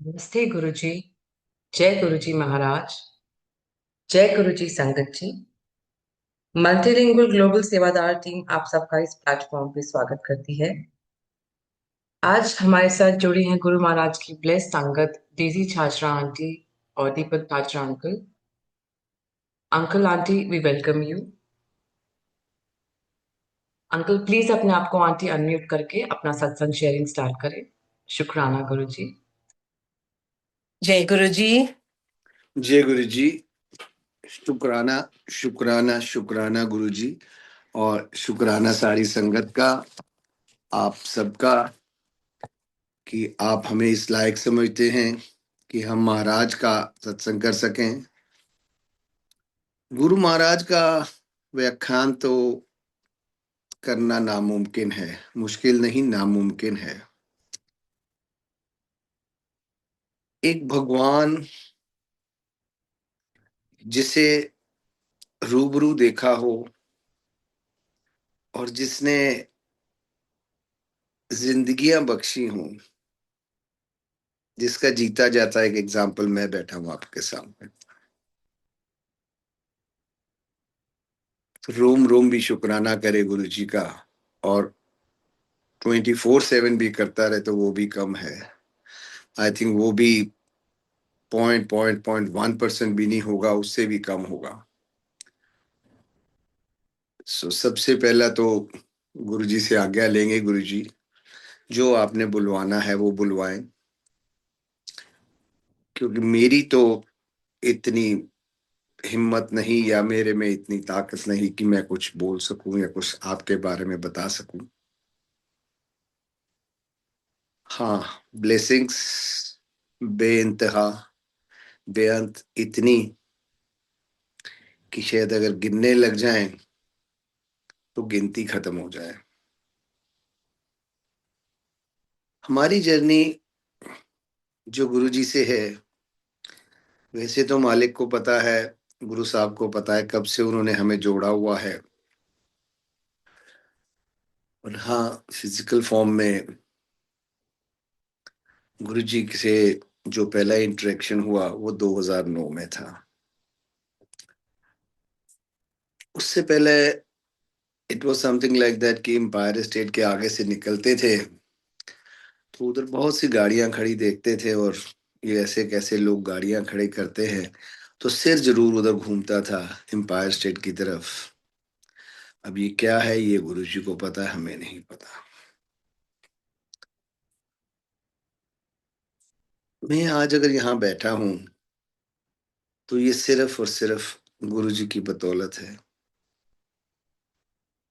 नमस्ते गुरुजी। जय गुरुजी महाराज। जय गुरुजी संगत जी। मल्टीलिंगुअल ग्लोबल सेवादार टीम आप सबका इस प्लेटफॉर्म पे स्वागत करती है। आज हमारे साथ जुड़ी हैं गुरु महाराज की ब्लेस संगत डेजी छाछरा आंटी और Deepak Chhachhra uncle. Uncle aunty we welcome you. Uncle please अपने आप को आंटी अनम्यूट करके अपना सत्संग शेयरिंग स्टार्ट करें। शुक्राना गुरुजी। जय गुरु जी। जय गुरु जी। शुक्राना शुक्राना शुक्राना गुरु जी, और शुक्राना सारी संगत का, आप सबका, कि आप हमें इस लायक समझते हैं कि हम महाराज का सत्संग कर सकें। गुरु महाराज का व्याख्यान तो करना नामुमकिन है, मुश्किल नहीं नामुमकिन है। एक भगवान जिसे रूबरू देखा हो और जिसने जिंदगियां बख्शी हों, जिसका जीता जाता एक एग्जाम्पल मैं बैठा हूं आपके सामने। रोम रोम भी शुक्राना करे गुरु जी का, और 24/7 भी करता रहे तो वो भी कम है। आई थिंक वो भी 0.1% भी नहीं होगा, उससे भी कम होगा। सबसे पहला तो गुरु जी से आज्ञा लेंगे, गुरु जी जो आपने बुलवाना है वो बुलवाएं, क्योंकि मेरी तो इतनी हिम्मत नहीं या मेरे में इतनी ताकत नहीं कि मैं कुछ बोल सकूं या कुछ आपके बारे में बता सकूं। हाँ, ब्लेसिंग्स बेइंतहा बेअंत इतनी कि शायद अगर गिनने लग जाएं तो गिनती खत्म हो जाए। हमारी जर्नी जो गुरु जी से है, वैसे तो मालिक को पता है, गुरु साहब को पता है कब से उन्होंने हमें जोड़ा हुआ है। और हाँ, फिजिकल फॉर्म में गुरु जी से जो पहला इंटरेक्शन हुआ वो 2009 में था। उससे पहले it was something like that कि एम्पायर स्टेट के आगे से निकलते थे तो उधर बहुत सी गाड़ियां खड़ी देखते थे, और ये ऐसे कैसे लोग गाड़ियां खड़ी करते हैं, तो सिर जरूर उधर घूमता था एम्पायर स्टेट की तरफ। अब ये क्या है ये गुरु जी को पता है, हमें नहीं पता। मैं आज अगर यहाँ बैठा हूं तो ये सिर्फ और सिर्फ गुरु जी की बदौलत है।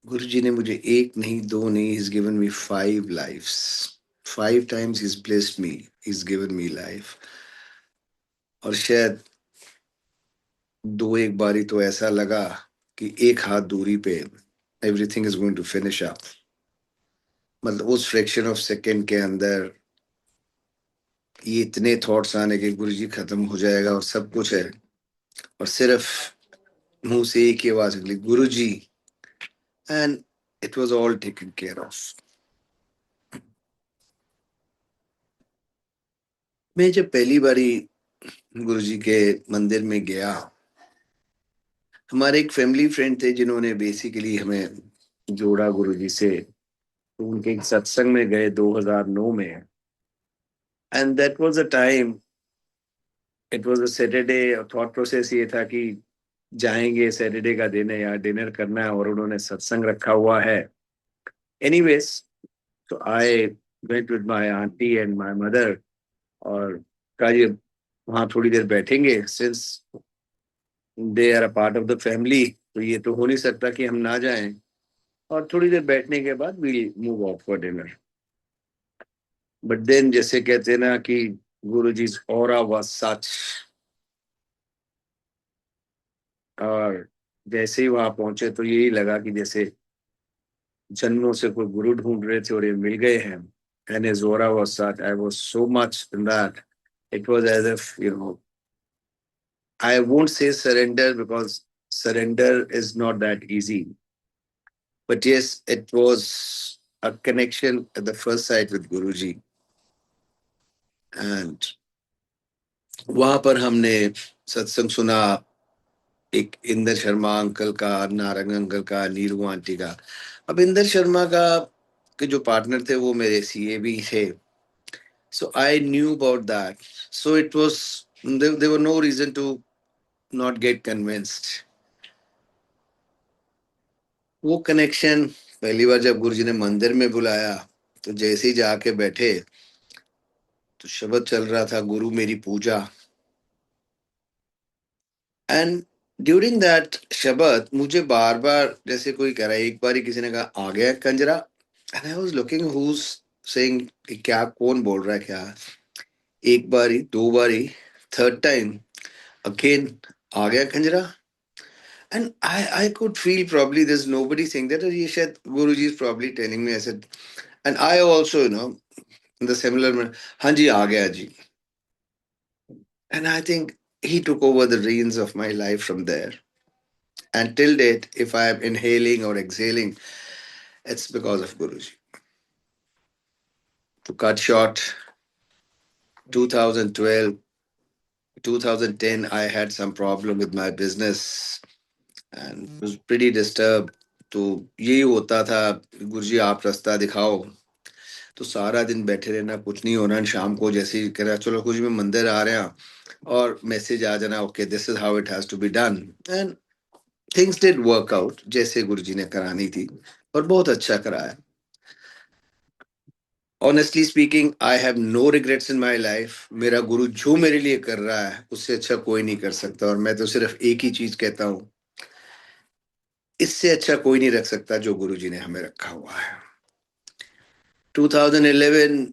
गुरु जी ने मुझे एक नहीं, दो नहीं, he's given me 5 lives. 5 times he's blessed me, he's given me life. और शायद दो एक बारी तो ऐसा लगा कि एक हाथ दूरी पे everything is going to finish up, मतलब उस फ्रैक्शन ऑफ सेकेंड के अंदर ये इतने थॉट्स आने के गुरु जी खत्म हो जाएगा और सब कुछ है, और सिर्फ मुंह से एक ही आवाज निकली, guru ji, and it was all taken care of. मैं जब पहली बारी गुरु जी के मंदिर में गया, हमारे एक फैमिली फ्रेंड थे जिन्होंने बेसिकली हमें जोड़ा गुरु जी से, तो उनके एक सत्संग में गए 2009 में। And that was a time, it was a Saturday, thought process ये था कि जाएंगे, सैटरडे का दिन है यार, डिनर करना है, और उन्होंने सत्संग रखा हुआ है। एनीवेज, तो I went with my aunty and my mother, और कहा ये वहाँ थोड़ी देर बैठेंगे, since they are a part of the family, तो ये तो हो नहीं सकता कि हम ना जाएं। और थोड़ी देर बैठने के बाद we move off for dinner. But then, जैसे कहते हैं ना कि गुरुजी's aura was such, और जैसे ही वहां पहुंचे तो यही लगा कि जैसे जन्मों से कोई गुरु ढूंढ रहे थे और ये मिल गए हैं। And his aura was such, I was so much in that. It was as if, I won't say surrender because surrender is not that easy. But yes, it was a connection at the first sight with Guruji. And वहां पर हमने सत्संग सुना, एक Inder Sharma uncle का, Narang uncle का, Neeru aunty का। अब इंदर शर्मा का के जो पार्टनर थे वो मेरे सीए भी थे, so I knew about that. So it was there were no reason to not get convinced. वो कनेक्शन पहली बार जब गुरुजी ने मंदिर में बुलाया तो जैसे ही जाके बैठे तो शब्द चल रहा था, गुरु मेरी पूजा। एंड ड्यूरिंग दैट शब्द मुझे बार बार जैसे कोई कह रहा है, एक बार ही किसी ने कहा आ गया कंजरा, and I was looking who's saying, क्या कौन बोल रहा है क्या। एक बारी, दो बारी, थर्ड टाइम अगेन आ गया कंजरा। And I could feel probably there's nobody saying that. He said Guruji is probably telling me. I said, and I also, in the similar manner, Hanji aa gaya ji. And I think he took over the reins of my life from there. And till date, if I am inhaling or exhaling, it's because of Guruji. To cut short, 2012, 2010, I had some problem with my business and was pretty disturbed. तो यही होता था, गुरुजी आप रास्ता दिखाओ। तो सारा दिन बैठे रहना, कुछ नहीं होना। शाम को जैसे ही कह रहा चलो कुछ भी मंदिर आ रहे हैं और मैसेज आ जाना, okay this is how it has to be done. And things did work out जैसे गुरुजी ने करानी थी, और बहुत अच्छा कराया। Honestly speaking, I have no regrets in my life. मेरा गुरु जो मेरे लिए कर रहा है उससे अच्छा कोई नहीं कर सकता, और मैं तो सिर्फ एक ही चीज कहता हूँ, इससे अच्छा कोई नहीं रख सकता जो गुरुजी ने हमें रखा हुआ है। 2011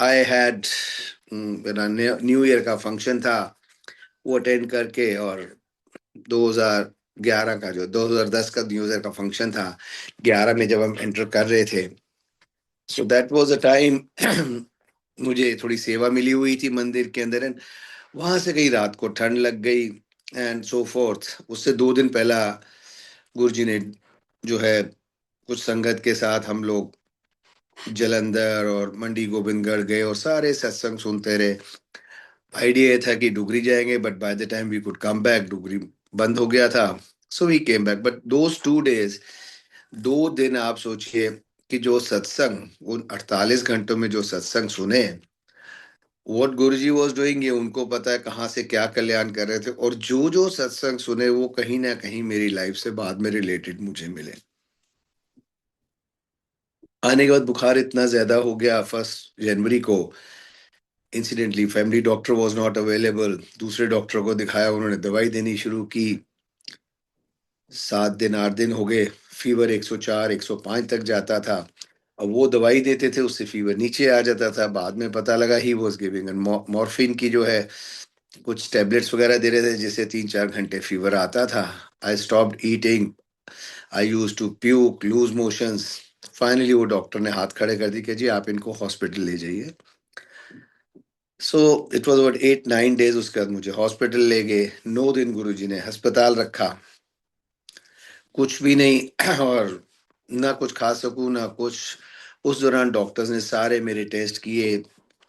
आई हैड मेरा न्यू ईयर का फंक्शन था, वो अटेंड करके, और 2011 का जो 2010 का न्यू ईयर का फंक्शन था, 11 में जब हम एंटर कर रहे थे, so that was a time मुझे थोड़ी सेवा मिली हुई थी मंदिर के अंदर, एंड वहां से कहीं रात को ठंड लग गई एंड सो फोर्थ। उससे 2 दिन पहला गुरुजी ने जो है कुछ संगत के साथ हम लोग जलंधर और मंडी गोविंदगढ़ गए और सारे सत्संग सुनते रहे। आइडिया ये था कि डुगरी जाएंगे, but by the time we could come back, Dugri बंद हो गया था। So we came back, but those 2 days, 2 दिन आप सोचिए कि जो सत्संग उन 48 घंटों में जो सत्संग सुने, व्हाट गुरुजी वाज डूइंग ये उनको पता है, कहाँ से क्या कल्याण कर रहे थे। और जो जो सत्संग सुने वो कहीं ना कहीं मेरी लाइफ से बाद में रिलेटेड मुझे मिले। आने के बाद बुखार इतना ज्यादा हो गया 1 जनवरी को, incidentally family doctor was not available, दूसरे डॉक्टर को दिखाया, उन्होंने दवाई देनी शुरू की। 7 दिन 8 दिन हो गए, फीवर 104 105 तक जाता था। अब वो दवाई देते थे, उससे फीवर नीचे आ जाता था। बाद में पता लगा ही वाज गिविंग मॉर्फिन की जो है कुछ टेबलेट्स वगैरह दे रहे थे, जिससे 3-4 घंटे फीवर आता था। I stopped eating, I use to puke, loose motions. Finally वो डॉक्टर ने हाथ खड़े कर दी कि जी आप इनको हॉस्पिटल ले जाइए। सो इट वाज अबाउट 8-9 डेज, उसके बाद मुझे हॉस्पिटल ले गए। 9 दिन गुरुजी ने अस्पताल रखा, कुछ भी नहीं और ना कुछ खा सकूं ना कुछ। उस दौरान डॉक्टर्स ने सारे मेरे टेस्ट किए,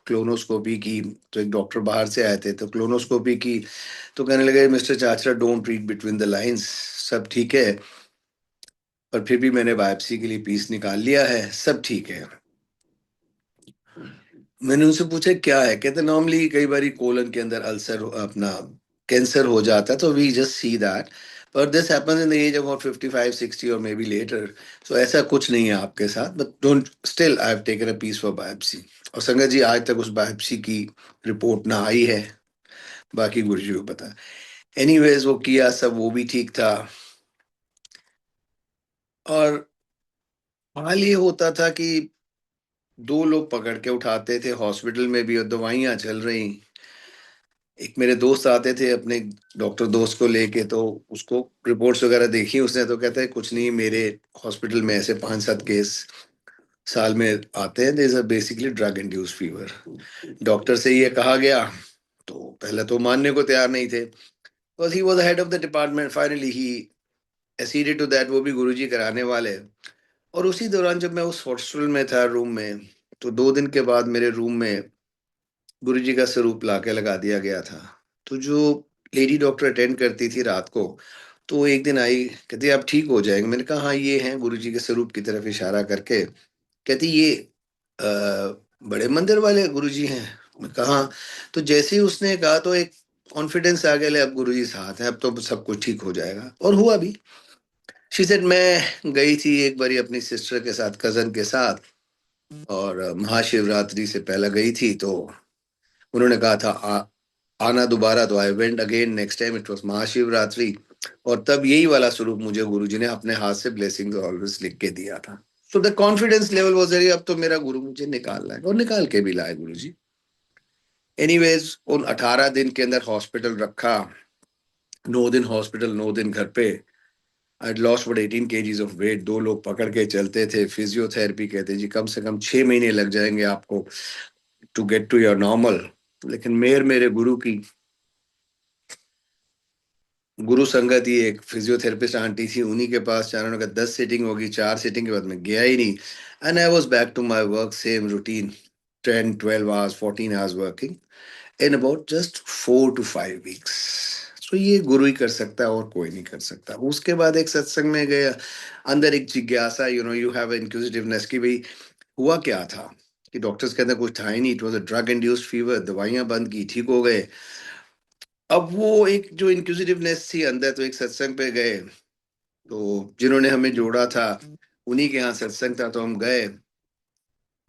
क्लोनोस्कोपी की। तो एक डॉक्टर बाहर से आए थे, तो क्लोनोस्कोपी की, तो कहने लगे mister Chachra don't read between the lines, सब ठीक है। पर फिर भी मैंने बायोप्सी के लिए पीस निकाल लिया है, सब ठीक है। मैंने उनसे पूछा क्या है, कहते नॉर्मली कई बार कोलन के अंदर अल्सर अपना कैंसर हो जाता है, तो वी जस्ट सी दैट, पर this happens in the age about 55-60 और मे बी लेटर। सो ऐसा कुछ नहीं है आपके साथ, but don't, still I have taken a piece for biopsy. और संगत जी आज तक उस बायोप्सी की रिपोर्ट ना आई है, बाकी गुरुजी को पता। एनीवेज वो किया सब, वो भी ठीक था। और हाल ये होता था कि 2 लोग पकड़ के उठाते थे हॉस्पिटल में भी, और दवाइयां चल रही। एक मेरे दोस्त आते थे अपने डॉक्टर दोस्त को लेके, तो उसको रिपोर्ट्स वगैरह देखी उसने, तो कहता है कुछ नहीं, मेरे हॉस्पिटल में ऐसे 5-7 केस साल में आते हैं, this are basically drug induced fever. Doctor से ये कहा गया तो पहले तो मानने को तैयार नहीं थे, because he was the head of the department. Finally he acceded to that, वो भी गुरुजी कराने वाले। और उसी दौरान जब मैं उस हॉस्पिटल में था रूम में, तो 2 दिन के बाद मेरे रूम में गुरुजी का स्वरूप लाके लगा दिया गया था। तो जो लेडी डॉक्टर अटेंड करती थी रात को, तो वो एक दिन आई, कहती आप ठीक हो जाएंगे। मैंने कहा हाँ ये हैं, गुरुजी के स्वरूप की तरफ इशारा करके। कहती ये अ, बड़े मंदिर वाले गुरुजी हैं। मैं कहा हाँ। तो जैसे ही उसने कहा तो एक कॉन्फिडेंस आ गया, ले अब गुरुजी साथ हैं, अब तो सब कुछ ठीक हो जाएगा, और हुआ भी। शी सेड, मैं गई थी एक बारी अपनी सिस्टर के साथ, कजन के साथ, और महाशिवरात्रि से पहले गई थी, तो उन्होंने कहा था आना दोबारा, तो I went again next time, it was Mahashivratri. और तब यही वाला स्वरूप मुझे गुरुजी ने अपने हाथ से ब्लेसिंग्स ऑलवेज लिख के दिया था। So the confidence level was very, अब तो मेरा गुरु मुझे निकाल लाएगा, और निकाल के भी लाए गुरुजी। एनीवेज, उन 18 दिन के अंदर हॉस्पिटल रखा, 9 दिन हॉस्पिटल, 9 दिन घर पे। I lost about 18 kgs of weight. 2 लोग पकड़ के चलते थे, फिजियोथेरेपी, कहते जी कम से कम 6 महीने लग जाएंगे आपको to get to your normal. लेकिन मेरे गुरु की गुरु संगत ही एक फिजियोथेरेपिस्ट आंटी थी, उन्हीं के पास जाना। उन्होंने कहा 10 सीटिंग होगी, 4 सीटिंग के बाद मैं गया ही नहीं। And I was back to my work, same routine, 10 12 hours 14 hours working in about just 4 to 5 weeks। सो ये गुरु ही कर सकता है, और कोई नहीं कर सकता। उसके बाद एक सत्संग में गया, अंदर एक जिज्ञासा, यू हैव इंक्विजिटिवनेस कि भाई हुआ क्या था, कि डॉक्टर्स कहते हैं कुछ था ही नहीं, it was a drug induced fever, दवाइयां बंद की, ठीक हो गए। अब वो एक जो इंक्विजिटिवनेस थी अंदर, तो एक सत्संग पे गए, तो जिन्होंने हमें जोड़ा था उन्हीं के यहाँ सत्संग था, तो हम गए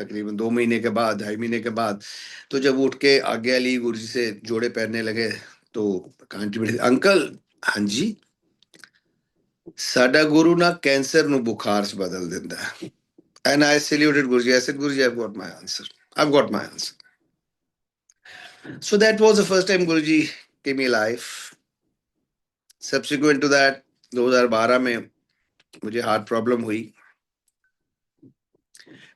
तकरीबन 2 महीने के बाद, 2.5 महीने के बाद। तो जब उठ के आज्ञा ली, गुरुजी से जोड़े पहनने लगे, तो आंटी बैठी, अंकल, हाँ जी, साडा गुरु ना कैंसर नु बुखार च बदल दिंदा है। And I saluted Guruji, I said Guruji, I've got my answer, I've got my answer. So that was the first time Guruji gave me life. Subsequent to that, 2012 में मुझे हार्ट प्रॉब्लम हुई।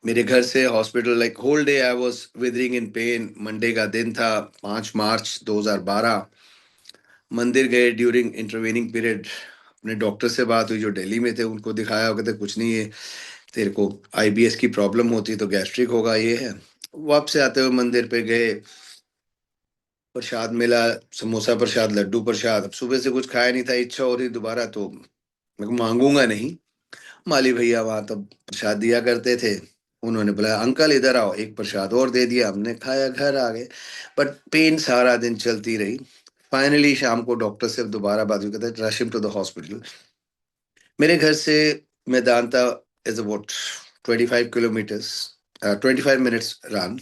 मेरे घर से hospital, like whole day I was withering in pain. Monday का दिन था, 5 March 2012। मंदिर गए ड्यूरिंग इंटरवेनिंग पीरियड, अपने डॉक्टर से बात हुई जो दिल्ली में थे, उनको दिखाया, कहते कुछ नहीं है, तेरे को आईबीएस की प्रॉब्लम होती तो गैस्ट्रिक होगा, ये है। वापस आते हुए मंदिर पे गए, प्रसाद मिला, समोसा प्रसाद, लड्डू प्रसाद। अब सुबह से कुछ खाया नहीं था, इच्छा हो रही दोबारा, तो मैं मांगूंगा नहीं। माली भैया वहां तब प्रसाद दिया करते थे, उन्होंने बुलाया, अंकल इधर आओ, एक प्रसाद और दे दिया, हमने खाया, घर आ गए। बट पेन सारा दिन चलती रही। फाइनली शाम को डॉक्टर से दोबारा बात हुई, कहते rush him to the hospital. मेरे घर से Medanta is about 25 kilometres, 25 minutes run.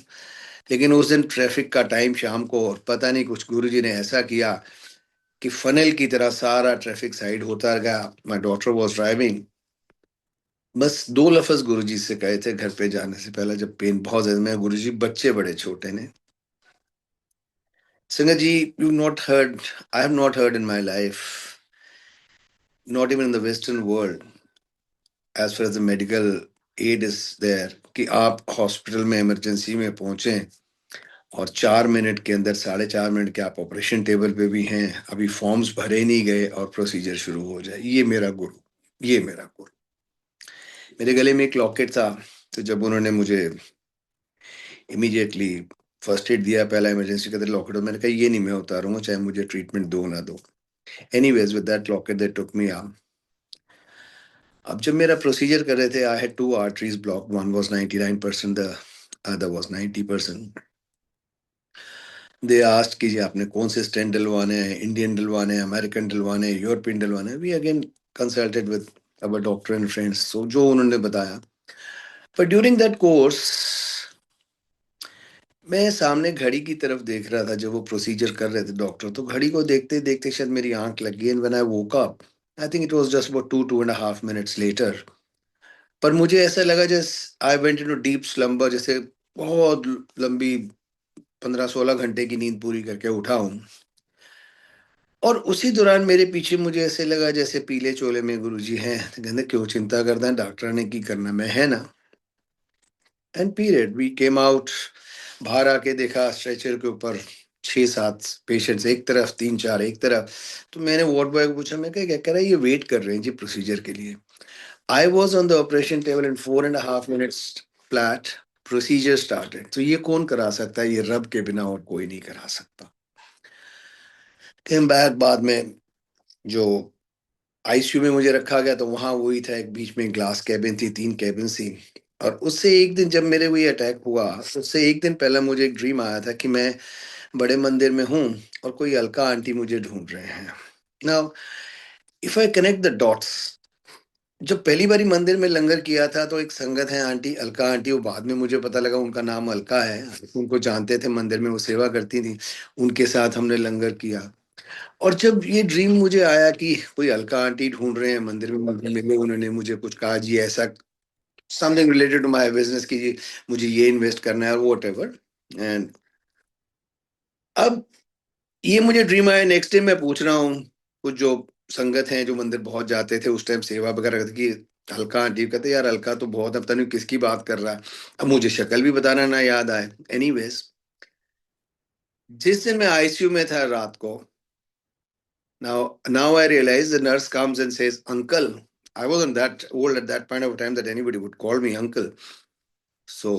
लेकिन उस दिन ट्रैफिक का टाइम शाम को, और पता नहीं कुछ गुरुजी ने ऐसा किया कि फनल की तरह सारा ट्रैफिक साइड होता गया। My daughter was driving. बस 2 लफ्ज गुरुजी से कहे थे घर पे जाने से पहले, जब पेन बहुत ज्यादा, मैं गुरुजी बच्चे बड़े छोटे ने, Sangat ji, you not heard, I have not heard in my life, not even in the western world, as far as the medical aid is there, कि आप हॉस्पिटल में इमरजेंसी में पहुंचे और 4 मिनट के अंदर, 4.5 मिनट के आप ऑपरेशन टेबल पे भी हैं, अभी फॉर्म्स भरे नहीं गए और प्रोसीजर शुरू हो जाए। ये मेरा गुरु, ये मेरा गुरु। मेरे गले में एक लॉकेट था, तो जब उन्होंने मुझे इमीडिएटली फर्स्ट एड दिया, पहला इमरजेंसी के अंदर लॉकेट, मैंने कहा ये नहीं मैं उतारूंगा, चाहे मुझे ट्रीटमेंट दो ना दो। Anyways, with that locket they took me out. अब जब मेरा प्रोसीजर कर रहे थे, I had 2 arteries blocked, one was 99%, the other was 90%। They asked कि जी आपने कौन से स्टेंट डलवाने हैं, इंडियन डलवाने हैं, अमेरिकन डलवाने हैं, यूरोपियन डलवाने हैं। We again consulted with our doctor and friends, so जो उन्होंने बताया। पर ड्यूरिंग दैट कोर्स, मैं सामने घड़ी की तरफ देख रहा था, जब वो प्रोसीजर कर रहे थे डॉक्टर, तो घड़ी को देखते देखते शायद मेरी आंख लग गई। And when I woke up, I think it was just about 2.5 minutes later. पर मुझे ऐसा लगा जैसे I went into deep slumber, जैसे बहुत लंबी 15 16 घंटे की नींद पूरी करके उठा हूं। और उसी दौरान मेरे पीछे मुझे ऐसे लगा जैसे पीले चोले में गुरुजी हैं, तो कहते क्यों चिंता करता है, डॉक्टर ने की करना, मैं है ना। And period we came out. बाहर आके देखा स्ट्रेचर के ऊपर 6 7 पेशेंट्स एक तरफ, 3 4 एक तरफ। तो मैंने वार्ड बॉय को पूछा, मैं क्या कह रहा है, ये वेट कर रहे हैं जी प्रोसीजर के लिए। I was on the operation table in 4.5 minutes flat. Procedure started. तो ये कौन करा सकता है? ये रब के बिना और कोई नहीं करा सकता। केम बैक, बाद में जो आईसीयू में मुझे रखा गया तो वहां वही था, एक बीच में ग्लास कैबिन थी, 3 कैबिन थी। और उससे एक दिन जब मेरे हुई अटैक हुआ, उससे एक दिन पहले मुझे एक ड्रीम आया था कि मैं बड़े मंदिर में हूँ और कोई अलका आंटी मुझे ढूंढ रहे हैं। Now if I connect the dots, जब पहली बारी मंदिर में लंगर किया था तो एक संगत है आंटी, अलका आंटी, वो बाद में मुझे पता लगा उनका नाम अलका है, उनको जानते थे, मंदिर में वो सेवा करती थी, उनके साथ हमने लंगर किया। और जब ये ड्रीम मुझे आया कि कोई अलका आंटी ढूंढ रहे हैं मंदिर में, मंदिर में उन्होंने मुझे कुछ कहा, जी ऐसा something related to my business की, जी मुझे ये इन्वेस्ट करना है, वॉट एवर। एंड अब ये मुझे ड्रीम आया, नेक्स्ट डे मैं पूछ रहा हूँ कुछ जो संगत हैं जो मंदिर बहुत जाते थे उस टाइम सेवा वगैरह करते कि हल्का आंटी, कहते यार हल्का तो बहुत, अब पता नहीं किसकी बात कर रहा है। अब मुझे शक्ल भी बताना ना याद आए। एनीवेज, जिस दिन मैं आईसीयू में था रात को, now I realize the nurse comes and says uncle. I wasn't that old at that point of time that anybody would call me uncle, so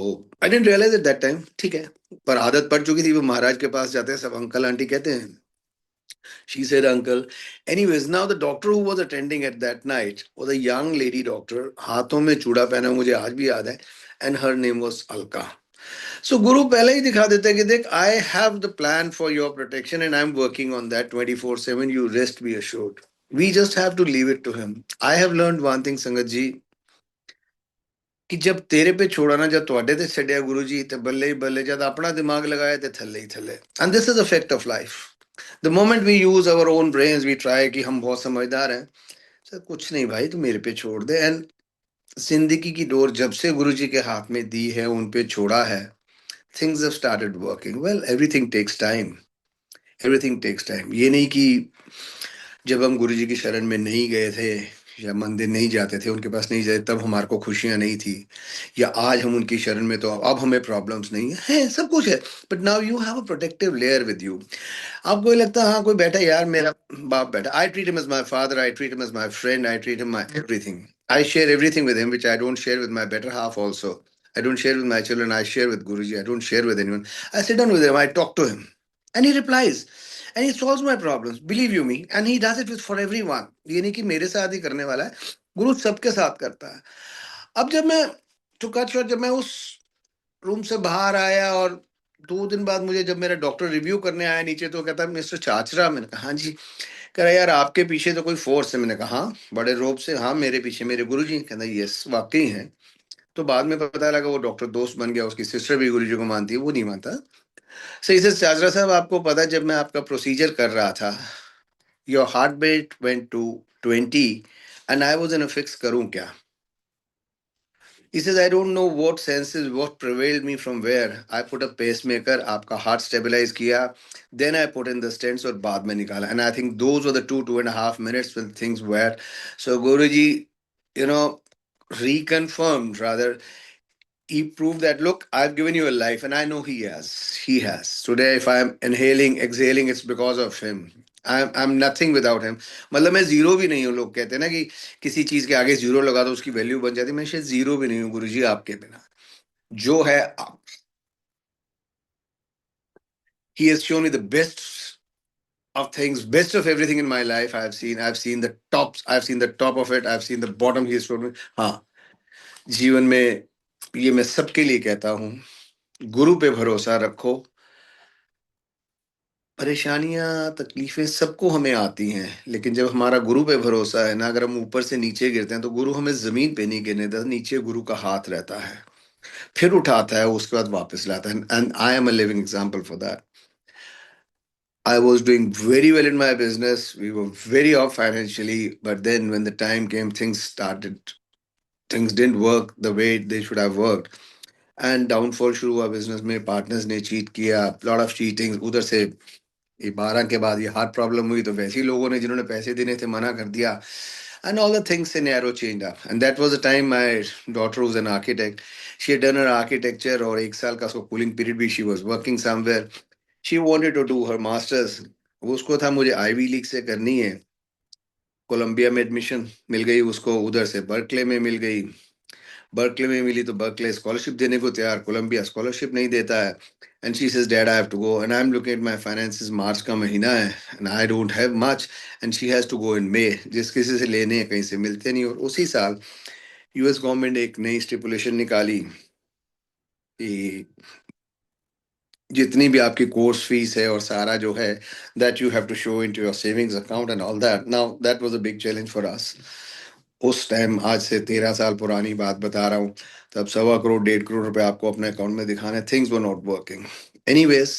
I didn't realize at that time। ठीक है, पर आदत पड़ चुकी थी, वो महाराज के पास जाते हैं सब अंकल आंटी कहते हैं। She said, Uncle. Anyways, now the doctor who was attending at that night was a young lady doctor. हाथों में चूड़ा पहना, मुझे आज भी याद है, and her name was Alka. So गुरु पहले ही दिखा देते हैं कि देख, I have the plan for your protection and I'm working on that 24/7. You rest, be assured. We just have to leave it to him. I have learned one thing, संगत जी, कि जब तेरे पे छोड़ा ना, जब ਤੁਹਾਡੇ ਤੇ ਛੱਡਿਆ ਗੁਰੂ ਜੀ, ਤੇ ਬੱਲੇ ਹੀ ਬੱਲੇ, ਜਦ ਆਪਣਾ ਦਿਮਾਗ ਲਗਾਇਆ ਤੇ ਥੱਲੇ ਹੀ ਥੱਲੇ। And this is a fact of life. The moment we use our own brains, we try कि हम बहुत समझदार हैं, सर कुछ नहीं भाई, तू मेरे पे छोड़ दे। एंड जिंदगी की डोर जब से गुरु जी के हाथ में दी है, उन पे छोड़ा है, things have started working. Well, everything takes time. Everything takes time. ये नहीं कि जब हम गुरु जी की शरण में नहीं गए थे या मंदिर नहीं जाते थे, उनके पास नहीं जाते, तब हमारे को खुशियां नहीं थी, या आज हम उनकी शरण में तो अब हमें प्रॉब्लम्स नहीं है, सब कुछ है। But now you have a protective layer with you. आपको ये लगता है हाँ कोई बैठा है यार, मेरा बाप बैठा, I treat him as my father, I treat him as my friend, I treat him my everything. I share everything with him which I don't share with my better half also. I don't share with my children, I share with Guruji, I don't share with anyone. I sit down with him, I talk to him and he replies and he solves my problems, believe you me, and he does it with for everyone. ये नहीं कि मेरे साथ ही करने वाला है, गुरु सबके साथ करता है। अब जब मैं टू कट शॉर्ट, जब मैं उस रूम से बाहर आया और 2 दिन बाद मुझे जब मेरा डॉक्टर रिव्यू करने आया नीचे, तो कहता मिस्टर चाचरा। मैंने कहा हाँ जी। कह रहा यार आपके पीछे तो कोई फोर्स है। मैंने कहा हाँ, बड़े रोब से, हाँ मेरे पीछे मेरे गुरुजी। कहता यस वाकई है। तो बाद में पता लगा वो डॉक्टर दोस्त बन गया, उसकी सिस्टर भी गुरुजी को मानती है, वो नहीं मानता। सही से चाचरा साहब, आपको पता है जब मैं आपका प्रोसीजर कर रहा था, your heart beat went to 20 and I was in a fix, करूं क्या? He says, I don't know what senses, what prevailed me from where. I put a pacemaker, आपका heart stabilize किया, then I put in the stents और बाद में निकाला. And I think those were the 2.5 minutes when things were. So Guruji, you know, reconfirmed rather, he proved that, look, I've given you a life, and I know he has. He has. Today, if I'm inhaling, exhaling, it's because of him. I'm nothing without him. मतलब मैं zero भी नहीं हूँ। लोग कहते हैं ना कि किसी चीज के आगे जीरो लगा दो उसकी वैल्यू बन जाती है, मैं शायद जीरो भी नहीं हूँ गुरुजी आपके बिना। जो है आप, he has shown me the best of things, best of everything in my life. I've seen the tops, I've seen the top of it, I've seen the bottom he has shown me। हाँ, जीवन में ये मैं सबके लिए कहता हूँ, गुरु पे भरोसा रखो। परेशानियां तकलीफें सबको हमें आती हैं, लेकिन जब हमारा गुरु पे भरोसा है ना, अगर हम ऊपर से नीचे गिरते हैं तो गुरु हमें जमीन पे नहीं गिरने देता, नीचे गुरु का हाथ रहता है, फिर उठाता है, उसके बाद वापस लाता है। And I am a living example for that. I was doing very well in my business. We were very off financially, but then when the time came, things didn't work the way they should have worked. And downfall शुरू हुआ business में, partners ने cheat किया, lot of cheating. उधर से ये 12 के बाद ये हार्ट प्रॉब्लम हुई, तो वैसे ही लोगों ने जिन्होंने पैसे देने थे मना कर दिया। And all the things scenario changed up. And that was the time my daughter was an architect. She had done her architecture और 1 साल का उसको कूलिंग पीरियड भी, she was working somewhere. She wanted to do her masters. उसको था मुझे ivy league से करनी है, कोलंबिया में एडमिशन मिल गई उसको, उधर से बर्कले में मिल गई। बर्कले में मिली तो बर्कले स्कॉलरशिप देने को तैयार, कोलंबिया स्कॉलरशिप नहीं देता है. And she says dad I have to go and I am looking at my finances, March का महीना है and I don't have much and she has to go in May. जिस किसी से लेने हैं कहीं से मिलते नहीं. और उसी साल यूएस गवर्नमेंट एक नई स्टिपुलेशन निकाली कि जितनी भी आपकी कोर्स फीस है और सारा जो है, that you have to show into your savings account and all that. Now that was a big challenge for us. उस टाइम, आज से 13 साल पुरानी बात बता रहा हूँ, तब 1.25 करोड़ 1.5 करोड़ रुपए आपको अपने अकाउंट में दिखाने. Things were not working. Anyways,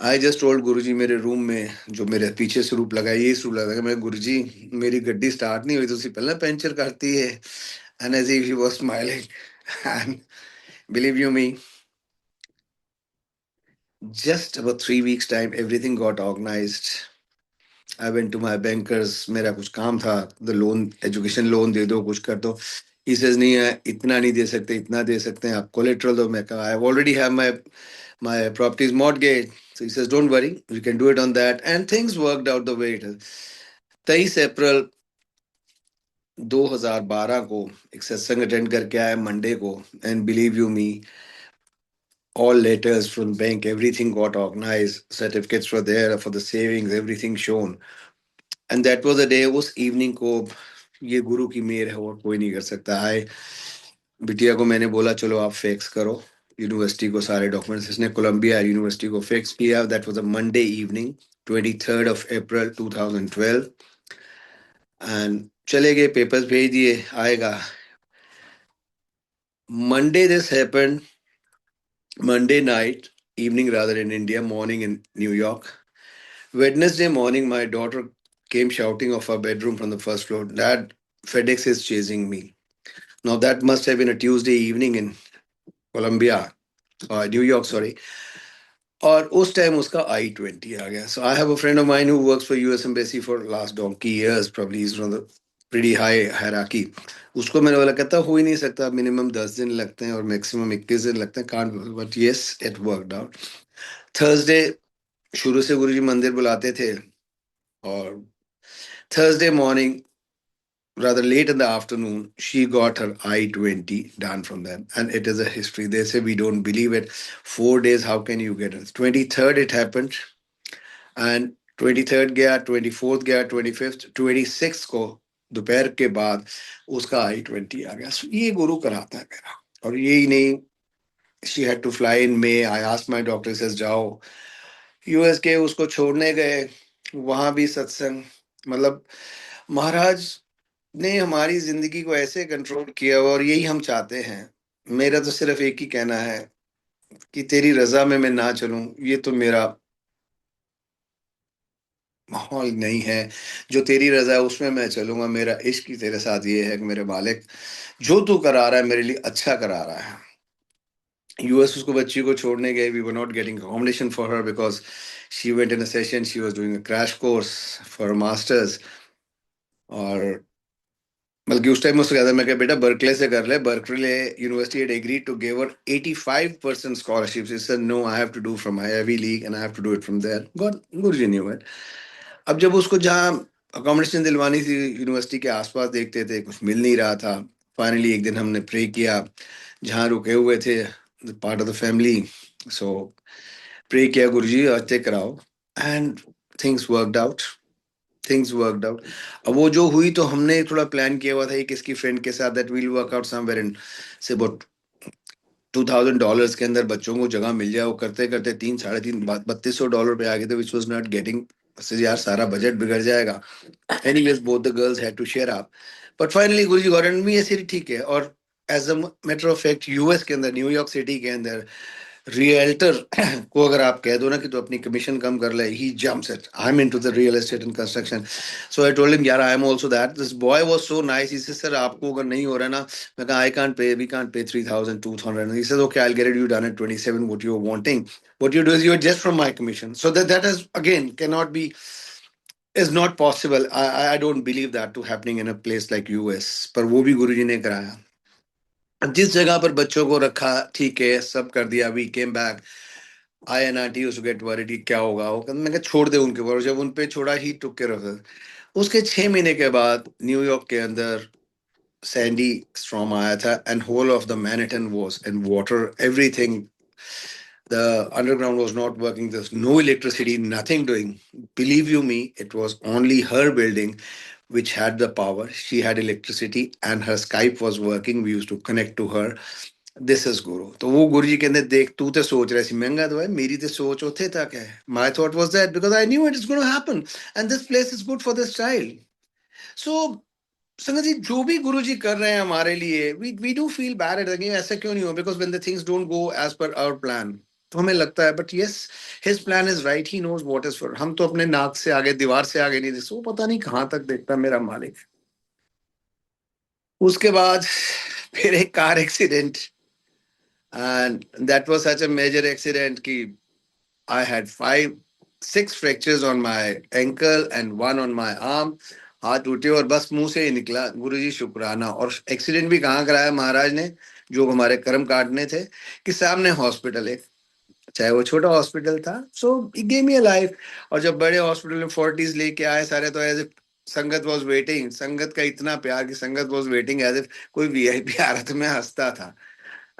I just told Guruji, मेरे रूम में जो मेरे पीछे स्वरूप लगा है, यही स्वरूप लगा, मैं गुरुजी मेरी गड्डी स्टार्ट नहीं हुई तो उसी पहले पंचर करती है. And as if he was smiling. And believe you me, just about 3 weeks time everything got organized. I went to my bankers, मेरा कुछ काम था, the loan, education loan दे दो, कुछ कर दो. He says नहीं है, इतना नहीं दे सकते, इतना दे सकते हैं, आप collateral दो. मैं कहा I already have my properties mortgage. So he says don't worry, we can do it on that. And things worked out the way it is. 23 अप्रैल 2012 को एक सत्संग अटेंड करके आया मंडे को. And believe you me, all letters from bank, everything got organized, certificates were there for the savings, everything shown. And that was the day. उस evening को, ये गुरु की मेहर है और कोई नहीं कर सकता. आए बिटिया को मैंने बोला चलो आप फिक्स करो यूनिवर्सिटी को सारे डॉक्यूमेंट्स. इसने कोलंबिया यूनिवर्सिटी को फिक्स किया. That was a Monday evening, 23 April 2012. And चले गए, पेपर्स भेज दिए, आएगा. Monday this happened, Monday night, evening rather in India, morning in New York. Wednesday morning, my daughter came shouting off her bedroom from the first floor, Dad, FedEx is chasing me. Now, that must have been a Tuesday evening in Columbia, New York, sorry. और उस time उसका I-20 आ गया. So I have a friend of mine who works for US Embassy for last donkey years, probably he's on the pretty high hierarchy. उसको मैंने बोला, कहता हो ही नहीं सकता, मिनिमम 10 दिन लगते हैं और मैक्सिमम 21 दिन लगते हैं. Can't, but yes, it worked out. Thursday शुरू से गुरुजी मंदिर बुलाते थे, और Thursday morning, rather late in the afternoon, she got her I-20 done from them. And it is a history. They say we don't believe it. 4 days, how can you get it? 23rd it happened. And 23rd गया, 24th गया, 25th, 26th को दोपहर के बाद उसका I-20 आ गया. So ये गुरु कराता है मेरा. और यही नहीं, she had to fly in May. I asked my doctor, says जाओ. यूएस के उसको छोड़ने गए, वहां भी सत्संग. मतलब महाराज ने हमारी जिंदगी को ऐसे कंट्रोल किया, और यही हम चाहते हैं. मेरा तो सिर्फ एक ही कहना है कि तेरी रजा में मैं ना चलूं, ये तो मेरा माहौल नहीं है. जो तेरी रजा है उसमें मैं चलूंगा. मेरा इश्क ही तेरे साथ ये है कि मेरे मालिक, जो तू करा रहा है मेरे लिए अच्छा करा रहा है. यूएस उसको बच्ची को छोड़ने गए. We were not getting accommodation for her because she went in a session, she was doing a crash course for masters. और बल्कि उस टाइम उससे कहता, मैं कहा बेटा बर्कले से कर ले. Berkeley university had agreed to give her 85% scholarships. She said no, I have to do from my Ivy League and I have to do it from there. God, Guruji knew it. अब जब उसको जहाँ accommodation दिलवानी थी, university के आसपास देखते थे, कुछ मिल नहीं रहा था. फाइनली एक दिन हमने प्रे किया, जहाँ रुके हुए थे, part of the family. So pray किया, गुरुजी अच्छे कराओ. And things worked out. Things worked out. अब वो जो हुई, तो हमने थोड़ा प्लान किया हुआ था एक इसकी फ्रेंड के साथ, that will work out somewhere in say about $2,000 के अंदर बच्चों को जगह मिल जाए. वो करते करते 3200 पे आ गए थे, विच वॉज नॉट गेटिंग. यार सारा बजट बिगड़ जाएगा. Anyways both the girls had to share up. But finally Guruji got and me ऐसे ठीक है. और as a matter of fact, US के अंदर, न्यूयॉर्क सिटी के अंदर, रियल्टर को अगर आप कह दो ना कि तो अपनी कमीशन कम कर ले, he jumps it. I am into the real estate and construction. So I told him, यार I am also that. This boy was so nice. He said sir आपको अगर नहीं हो रहा ना, मैं कहा I can't pay, we can't pay 3000 200. He said okay, I will get it you done at 27 what you are wanting. What you do is you are just from my commission. So that is again can not be, is not possible. I don't believe that to happening in a place like US. पर वो भी गुरुजी ने कराया. जिस जगह पर बच्चों को रखा, ठीक है, सब कर दिया. We came back. I N R T used to get worried, क्या होगा वो. मैं कहा छोड़ दे उनके ऊपर. जब उन पे छोड़ा, ही टुक केयर ऑफ इट. उसके 6 महीने के बाद न्यूयॉर्क के अंदर सैंडी स्टॉर्म आया था and whole of the Manhattan was in water, everything, the underground was not working, there's no electricity, nothing doing. Believe you me, it was only her building which had the power. She had electricity and her Skype was working. We used to connect to her. This is Guru. तो वो गुरु जी कहते देख तू तो सोच रहा सी महंगा तो है, मेरी तो सोच उथे तक है. My thought was that because I knew it is going to happen and this place is good for this child. So संगत जी जो भी गुरु जी कर रहे हैं हमारे लिए, we do feel bad at the ऐसा क्यों नहीं हो, because when the things don't go as per our plan तो हमें लगता है, but yes, his plan is right, he knows what is for. हम तो अपने नाक से आगे, दीवार से आगे नहीं देखते, वो पता नहीं कहाँ तक देखता मेरा मालिक. उसके बाद फिर एक car accident, and that was such a major accident कि I had 6 fractures on my ankle and 1 on my arm. हाथ टूटे और बस मुंह से ही निकला गुरुजी शुक्राना. और एक्सीडेंट भी कहाँ कराया महाराज ने, जो हमारे कर्म काटने थे, कि सामने हॉस्पिटल है, चाहे वो छोटा हॉस्पिटल था. So it gave me a life. और जब बड़े हॉस्पिटल में 40s लेके आए सारे, तो एज संगत वाज वेटिंग, संगत का इतना प्यार कि संगत वाज वेटिंग एज इफ कोई वीआईपी आ रहा था. मैं हंसता था.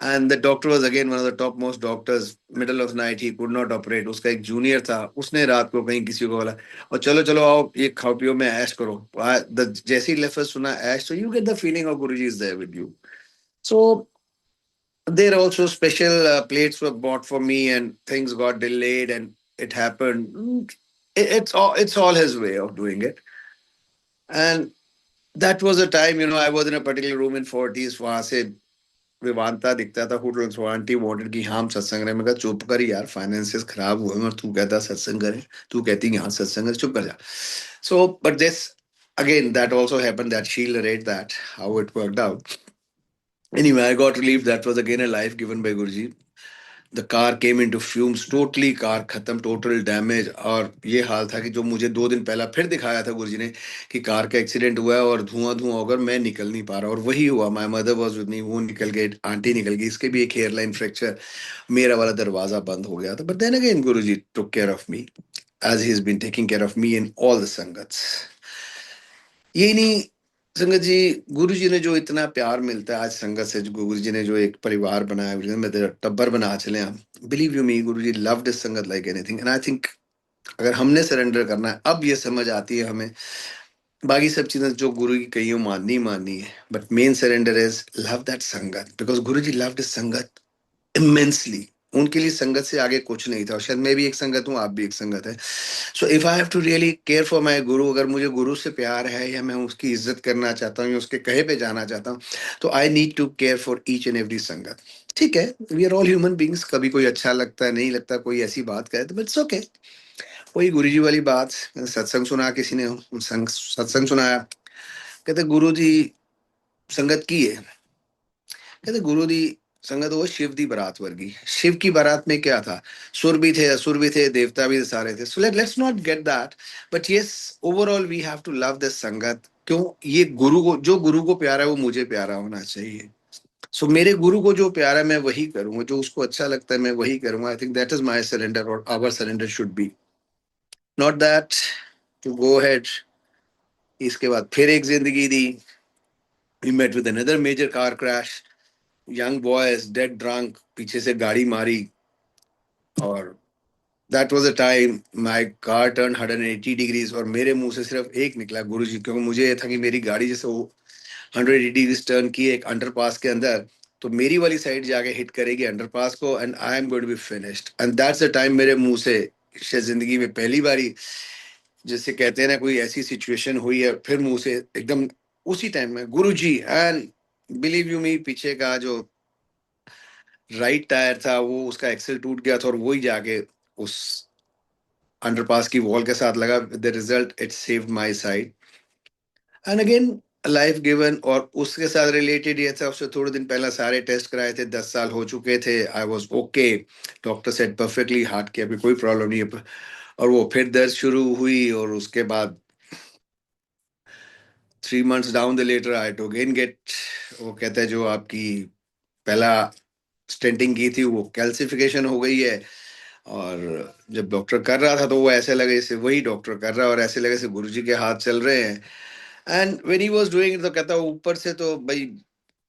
And the doctor was again one of the topmost doctors. Middle of night he could not operate. उसका एक जूनियर था, उसने रात को कहीं किसी को बोला और चलो चलो आओ ये खाओ पियो में ऐश करो. जैसे ही लेफ्ट सुना ऐश, so you get the feeling of Guruji is there with you. So there also special plates were bought for me and things got delayed and it happened. It's all his way of doing it. And that was a time, I was in a particular room in 40s. वहां से विवानता दिखता था. Who aunty wanted कि हम सत्संग रहे. मैं कहा चुप कर यार, फाइनेंसेस खराब हुए और तू कहता सत्संग करे, तू कहती यहाँ सत्संग करे, चुप कर जा. So but this again that also happened, that she'll narrate that how it worked out. Anyway, I got relieved. That was again a life given by Guruji. The car came into fumes, totally car खत्म, total damage. और ये हाल था कि जो मुझे 2 दिन पहला फिर दिखाया था गुरुजी ने कि कार का एक्सीडेंट हुआ है और धुआं धुआं होकर मैं निकल नहीं पा रहा, और वही हुआ. My mother was with me, वो निकल गई, आंटी निकल गई, इसके भी एक हेयरलाइन फ्रैक्चर, मेरा वाला दरवाजा बंद हो गया था. But then again Guruji took care of me as he's been taking care of me in all the sangats. ये नहीं संगत जी, गुरु जी ने जो इतना प्यार मिलता है आज संगत से, गुरु जी ने जो एक परिवार बनाया, गुरु जी ने मेरे टब्बर बना चले हम. Believe you me, Guru ji loved this संगत like anything. And I think अगर हमने सरेंडर करना है, अब ये समझ आती है हमें. बाकी सब चीजें जो गुरु की कही हो माननी माननी है, but main surrender is love that संगत, because Guru ji love this संगत इमेंसली. उनके लिए संगत से आगे कुछ नहीं था. और शायद मैं भी एक संगत हूँ, आप भी एक संगत है. So if I have to really care for my guru, अगर मुझे गुरु से प्यार है या मैं उसकी इज्जत करना चाहता हूँ या उसके कहे पे जाना चाहता हूँ, तो I need to care for each and every sangat. ठीक है, we are all human beings, कभी कोई अच्छा लगता है, नहीं लगता, कोई ऐसी बात करे तो इट्स ओके. वही गुरु जी वाली बात, सत्संग सुना किसी ने, सत्संग सुनाया, कहते गुरु जी संगत की है. कहते गुरु दी संगत वो शिव दी बारात वर्गी. शिव की बारात में क्या था, सुर भी थे, असुर भी थे, देवता भी सारे थे. So let's not get that, but yes, overall we have to love this sangat. क्यों, ये गुरु को, जो गुरु को प्यारा है वो मुझे प्यारा होना चाहिए. सो मेरे गुरु को जो प्यारा है मैं वही करूंगा, जो उसको अच्छा लगता है मैं वही करूंगा. I think that is my surrender, और our surrender should be not that to go head. इसके बाद फिर एक जिंदगी दी. We met with another major car crash. Young boys dead drunk, पीछे से गाड़ी मारी. और that was a time my car turn 180 degrees और मेरे मुंह से सिर्फ एक निकला गुरुजी, क्योंकि मुझे ये था कि मेरी गाड़ी जैसे वो 180 डिग्रीज टर्न की एक अंडरपास के अंदर, तो मेरी वाली साइड जाके हिट करेगी अंडरपास को and I am going to be finished. And that's the time मेरे मुंह से शायद जिंदगी में पहली बारी, जैसे कहते हैं ना, कोई ऐसी सिचुएशन हुई है, फिर मुंह से एकदम उसी टाइम में गुरुजी. एंड बिलीव यू मी, पीछे का जो राइट टायर था वो, उसका एक्सेल टूट गया था और वही जाके उस अंडरपास की वॉल के साथ लगा. The result it saved my side. And again life given. और उसके साथ रिलेटेड ये था, उससे थोड़े दिन पहले सारे टेस्ट कराए थे, 10 साल हो चुके थे. I was okay, doctor said perfectly, heart की अभी कोई प्रॉब्लम नहीं है. और वो फिर दर्द शुरू हुई और उसके बाद 3 months down the later I to again get, वो कहते हैं जो आपकी पहला स्टेंटिंग की थी वो कैल्सिफिकेशन हो गई है. और जब डॉक्टर कर रहा था तो वो ऐसे लगे जैसे वही डॉक्टर कर रहा है और ऐसे लगे जैसे गुरुजी के हाथ चल रहे हैं. And when he was doing तो कहता ऊपर से तो भाई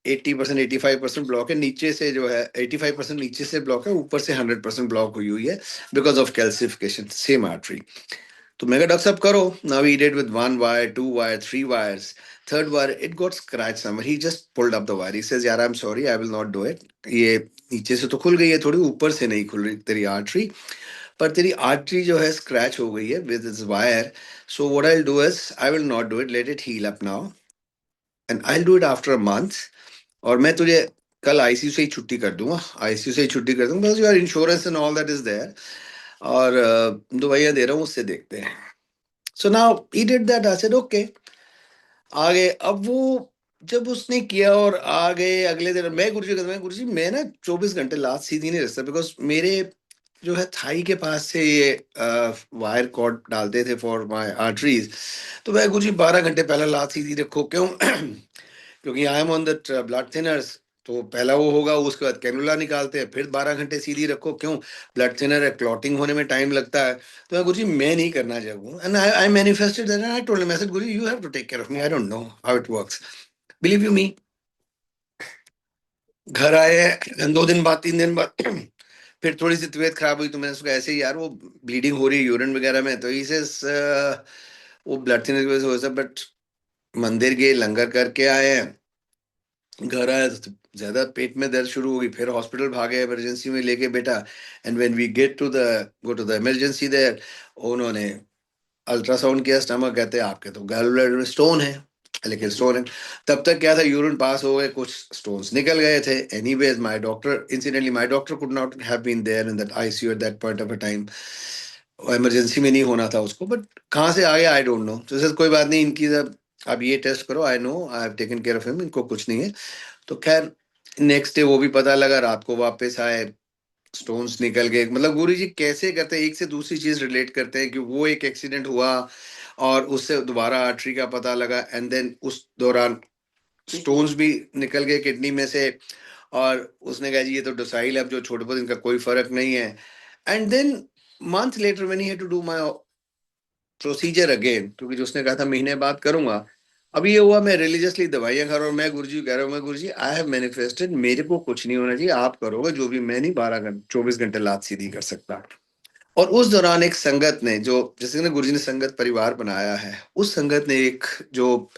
80% 85% ब्लॉक है, नीचे से जो है 85% नीचे से ब्लॉक है, ऊपर से 100% ब्लॉक हुई हुई है because of calcification same artery. तो मैं कहा डॉक्टर साहब करो। Now he did with one wire, two wire, three wires, third wire it got scratch somewhere, he just pulled up the wire, he says यार I am sorry I will not do it, ये नीचे से तो खुल गई है थोड़ी, ऊपर से नहीं खुल रही तेरी आर्टरी, पर तेरी आर्टरी जो है स्क्रैच हो गई है with this wire, so what I will do is I will not do it, let it heal up now and I will do it after a month, और मैं तुझे कल आईसीयू से ही छुट्टी कर दूंगा, आईसीयू से ही छुट्टी कर दूंगा, because your insurance and all that is there, और दवाइयाँ दे रहा हूँ उससे देखते हैं। So now he did that, I said okay, आ गए। अब वो जब उसने किया और आ गए अगले दिन, मैं गुरुजी कहता, मैं गुरुजी मैं ना 24 घंटे लात सीधी नहीं रख सकता, बिकॉज मेरे जो है थाई के पास से ये वायर कॉर्ड डालते थे फॉर माय आर्टरीज, तो मैं गुरुजी 12 घंटे पहले लात सीधी रखो, क्यों? क्योंकि I am on that blood thinners, तो पहला वो होगा, उसके बाद कैनुला निकालते हैं, फिर 12 घंटे सीधी रखो, क्यों? ब्लड थिनर है, क्लॉटिंग होने में टाइम लगता है। तो मैं गुरुजी मैं नहीं करना चाहूँ, and I manifested that, and I told him, I said Guruji you have to take care of me, I don't know how it works, believe you me. घर आए 2 दिन बाद, 3 दिन बाद फिर थोड़ी सी तबीयत खराब हुई, तो मैंने उसको ऐसे ही, यार वो ब्लीडिंग हो रही है यूरिन वगैरह में, तो इसे वो ब्लड थिनर की वजह से हो सकता, बट मंदिर गए, लंगर करके आए हैं, घर आया तो ज्यादा पेट में दर्द शुरू हो गई, फिर हॉस्पिटल भागे इमरजेंसी में लेके बेटा, and when we get to the go to the emergency there, उन्होंने अल्ट्रासाउंड किया स्टमक, कहते हैं आपके तो गैल ब्लैडर में स्टोन है, लेकिन स्टोन है। तब तक क्या था, यूरिन पास हो गए, कुछ स्टोन्स निकल गए थे। Anyways my doctor, incidentally my doctor could not have been there in that ICU at that point of a time, emergency में नहीं होना था उसको, बट कहाँ से आ गया आई डोंट नो। तो सर कोई बात नहीं, इनकी जब आप ये टेस्ट करो, I know I have taken care of him, इनको कुछ नहीं है। तो खैर नेक्स्ट डे वो भी पता लगा, रात को वापस आए, स्टोन्स निकल गए। मतलब गुरु जी कैसे करते हैं, एक से दूसरी चीज रिलेट करते हैं, कि वो एक एक्सीडेंट हुआ और उससे दोबारा आर्टरी का पता लगा, एंड देन उस दौरान स्टोन्स भी निकल गए किडनी में से, और उसने कहा जी ये तो डोसाइल है, अब जो छोटे बहुत इनका कोई फर्क नहीं है। And then month later when he had to do my procedure again, क्योंकि जो उसने कहा था महीने बाद करूंगा, अभी ये हुआ, मैं रिलीजियसली दवाइयां खा रहा हूँ, मैं गुरुजी कह रहा हूँ, मैं गुरुजी आई हैव मैनिफेस्टेड, मेरे को कुछ नहीं होना चाहिए, आप करोगे जो भी, मैं नहीं 12 घंटे 24 घंटे लात सीधी कर सकता। और उस दौरान एक संगत ने, जो जैसे ना गुरुजी ने संगत परिवार बनाया है, उस संगत ने एक जो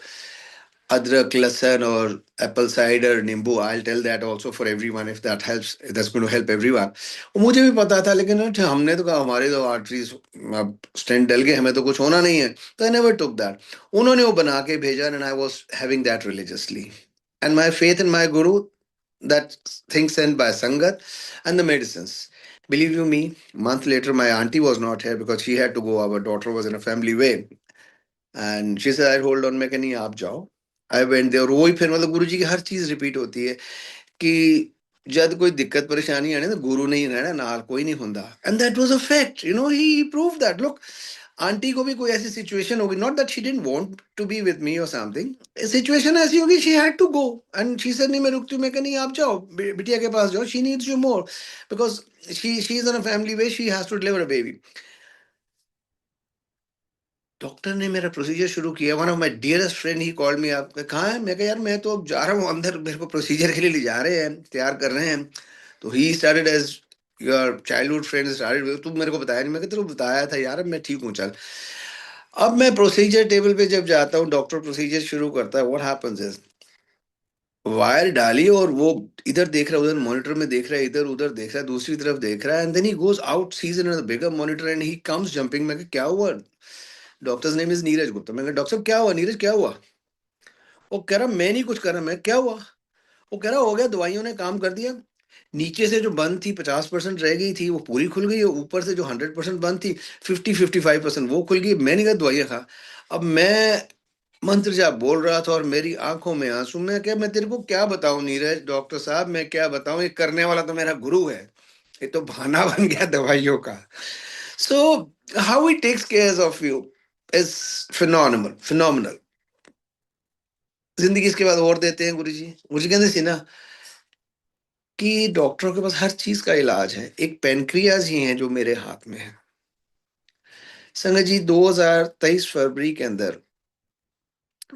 अदरक, लहसुन और एप्पल साइडर, नींबू, I tell that also for everyone if that helps, that's going to help everyone. मुझे भी पता था, लेकिन हमने तो कहा हमारे तो आर्टरीज अब स्टेंट डल गए, हमें तो कुछ होना नहीं है, तो आई नेवर टुक दैट। उन्होंने वो बना के भेजा, and I was having that religiously, and my faith in my Guru, that things sent by Sangat and the medicines. Believe you me, month later my auntie was not here because she had to go. Our daughter was in a family way, and she said, "I hold on, मैं कहा नहीं आप जाओ." I went there, और वही फिर मतलब गुरु जी की हर चीज रिपीट होती है, कि जब कोई दिक्कत परेशानी आने तो गुरु नहीं रहना, नाल कोई नहीं होता, and that was a fact, you know, he prove that. Look, aunty को भी कोई ऐसी सिचुएशन होगी, not that she didn't want to be with me और समथिंग, सिचुएशन ऐसी होगी, she had to go, and she said नहीं मैं रुकती हूँ, मैं कहा नहीं आप जाओ, बिटिया के पास जाओ, she needs you more, because she is in a family way, she has to deliver a baby. Doctor ने मेरा प्रोसीजर शुरू किया, one of my dearest friend he called me, आप कहाँ है? मैं कहा यार मैं तो अब जा रहा हूँ अंदर, मेरे को प्रोसीजर के लिए ले जा रहे हैं, तैयार कर रहे हैं। तो he started as your childhood friend started, तू मेरे को बताया नहीं, मैं कहता तेरे को बताया था यार, अब मैं ठीक हूँ चल। अब मैं प्रोसीजर टेबल पे जब जाता हूँ, डॉक्टर प्रोसीजर शुरू करता है, व्हाट हैपेंस इज वायर डाली, और वो इधर देख रहा है, उधर मॉनिटर में देख रहा है, इधर उधर देख रहा है, दूसरी तरफ देख रहा है, and then he goes out, sees in bigger monitor, and he comes jumping. मैं कहा, क्या हुआ? Doctor's name is Neeraj Gupta. मैं कहा डॉक्टर साहब क्या हुआ, नीरज क्या हुआ? वो कह रहा मैं नहीं कुछ कर रहा। मैं क्या हुआ? वो कह रहा हो गया, दवाइयों ने काम कर दिया, नीचे से जो बंद थी 50% रह गई थी वो पूरी खुल गई, और ऊपर से जो 100% बंद थी 50-55% वो खुल गई। मैंने कहा दवाइयाँ खा। अब मैं मंत्र जाप बोल रहा था और मेरी आंखों में आंसू। मैं क्या, मैं तेरे को क्या बताऊं नीरज, डॉक्टर साहब मैं क्या बताऊं, ये करने वाला तो मेरा गुरु है, ये तो बहाना बन गया दवाइयों का। So how he takes care of you is phenomenal, phenomenal. जिंदगी इसके बाद और देते हैं गुरु जी। मुझे कहते सी ना कि डॉक्टरों के पास हर चीज का इलाज है, एक पेनक्रियाज ही है जो मेरे हाथ में है। संगत जी 2023 फरवरी के अंदर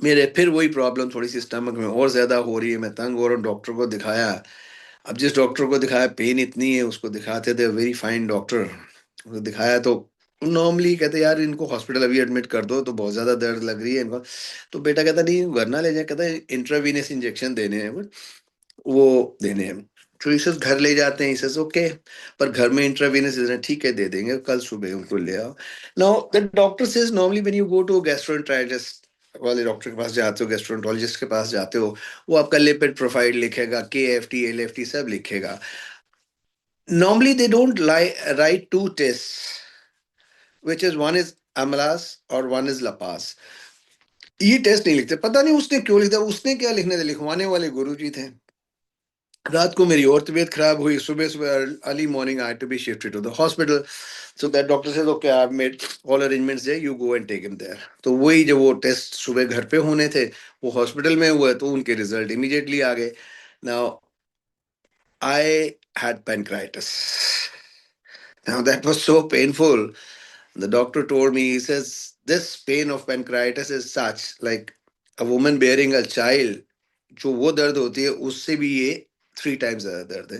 मेरे फिर वही प्रॉब्लम थोड़ी सी स्टमक में और ज्यादा हो रही है, मैं तंग हो रहा हूँ, डॉक्टर को दिखाया। अब जिस डॉक्टर को दिखाया पेन इतनी है, उसको दिखाते थे, वेरी फाइन डॉक्टर, उसको दिखाया तो नॉर्मली कहते यार इनको हॉस्पिटल अभी एडमिट कर दो, तो बहुत ज्यादा दर्द लग रही है इनको। तो बेटा कहता नहीं घर ना ले जाए, कहता इंट्रावीनस इंजेक्शन देने हैं वो देने हैं। तो इसे घर ले जाते हैं, इसे ओके, पर घर में इंट्रावीनस देना ठीक है, दे देंगे, कल सुबह उनको ले आओ। Now the doctor says normally when you go to gastroenteritis वाले डॉक्टर के पास जाते हो, गैस्ट्रोएंटरोलॉजिस्ट के पास जाते हो, वो आपका लिपिड प्रोफाइल लिखेगा, KFT LFT सब लिखेगा। Normally they don't write two tests, which is one is amylase और one is lapase। ये टेस्ट नहीं लिखते, पता नहीं उसने क्यों लिखा, उसने क्या लिखने थे, लिखवाने वाले गुरुजी थे। रात को मेरी और तबीयत खराब हुई, सुबह सुबह early morning I to be shifted to the hospital. So that doctor says okay I have made all arrangements there, you go and take him there. तो वही जब वो टेस्ट सुबह घर पे होने थे, वो हॉस्पिटल में हुए, तो उनके रिजल्ट इमीडिएटली आ गए। Now I had pancreatitis. Now that was so painful. The doctor told me, he says, this pain of pancreatitis is such, like a woman bearing a child, जो वो दर्द होती है उससे भी ये 3 times ज्यादा दर्द है।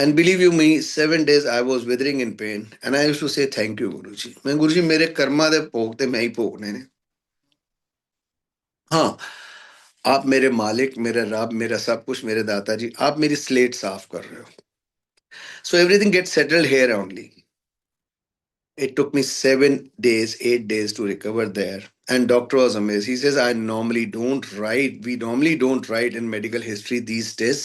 And believe you me, 7 days I was withering in pain, and I used to say thank you गुरुजी। मैं गुरुजी मेरे कर्मा दे भोगते मैं ही भोगने ने। हाँ, आप मेरे मालिक, मेरे रब, मेरा सब कुछ, मेरे दाता जी, आप मेरी स्लेट साफ कर रहे हो। So everything gets settled here only. It took me 7 days, 8 days to recover there. And doctor was amazed. He says, I normally don't write. We normally don't write in medical history these days.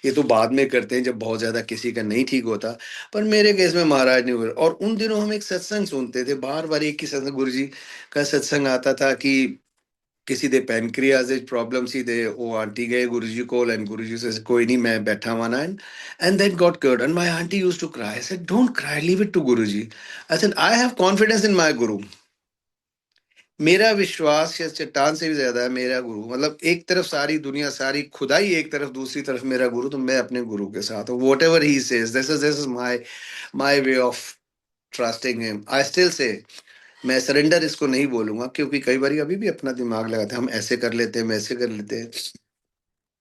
ये तो बाद में करते हैं जब बहुत ज्यादा किसी का नहीं ठीक होता। पर मेरे केस में महाराज ने हुआ। और उन दिनों हम एक सत्संग सुनते थे, बार बार एक ही सत्संग, गुरु जी का सत्संग आता था कि किसी दे पैनक्रियाज प्रॉब्लम सी दे, वो आंटी गए गुरुजी को, एंड गुरुजी से कोई नहीं मैं बैठा हुआ ना, and that got cured, and my auntie used to cry। I said don't cry, leave it to guruji। I said I have confidence in my guru। मेरा विश्वास या चट्टान से भी ज्यादा है मेरा गुरु। मतलब एक तरफ सारी दुनिया, सारी खुदाई एक तरफ, दूसरी तरफ मेरा गुरु, तो मैं अपने गुरु के साथ हूँ। What ever he says, this is my way of trusting him. I still say मैं सरेंडर इसको नहीं बोलूंगा, क्योंकि कई बार अभी भी अपना दिमाग लगाते हैं, हम ऐसे कर लेते हैं, वैसे कर लेते हैं,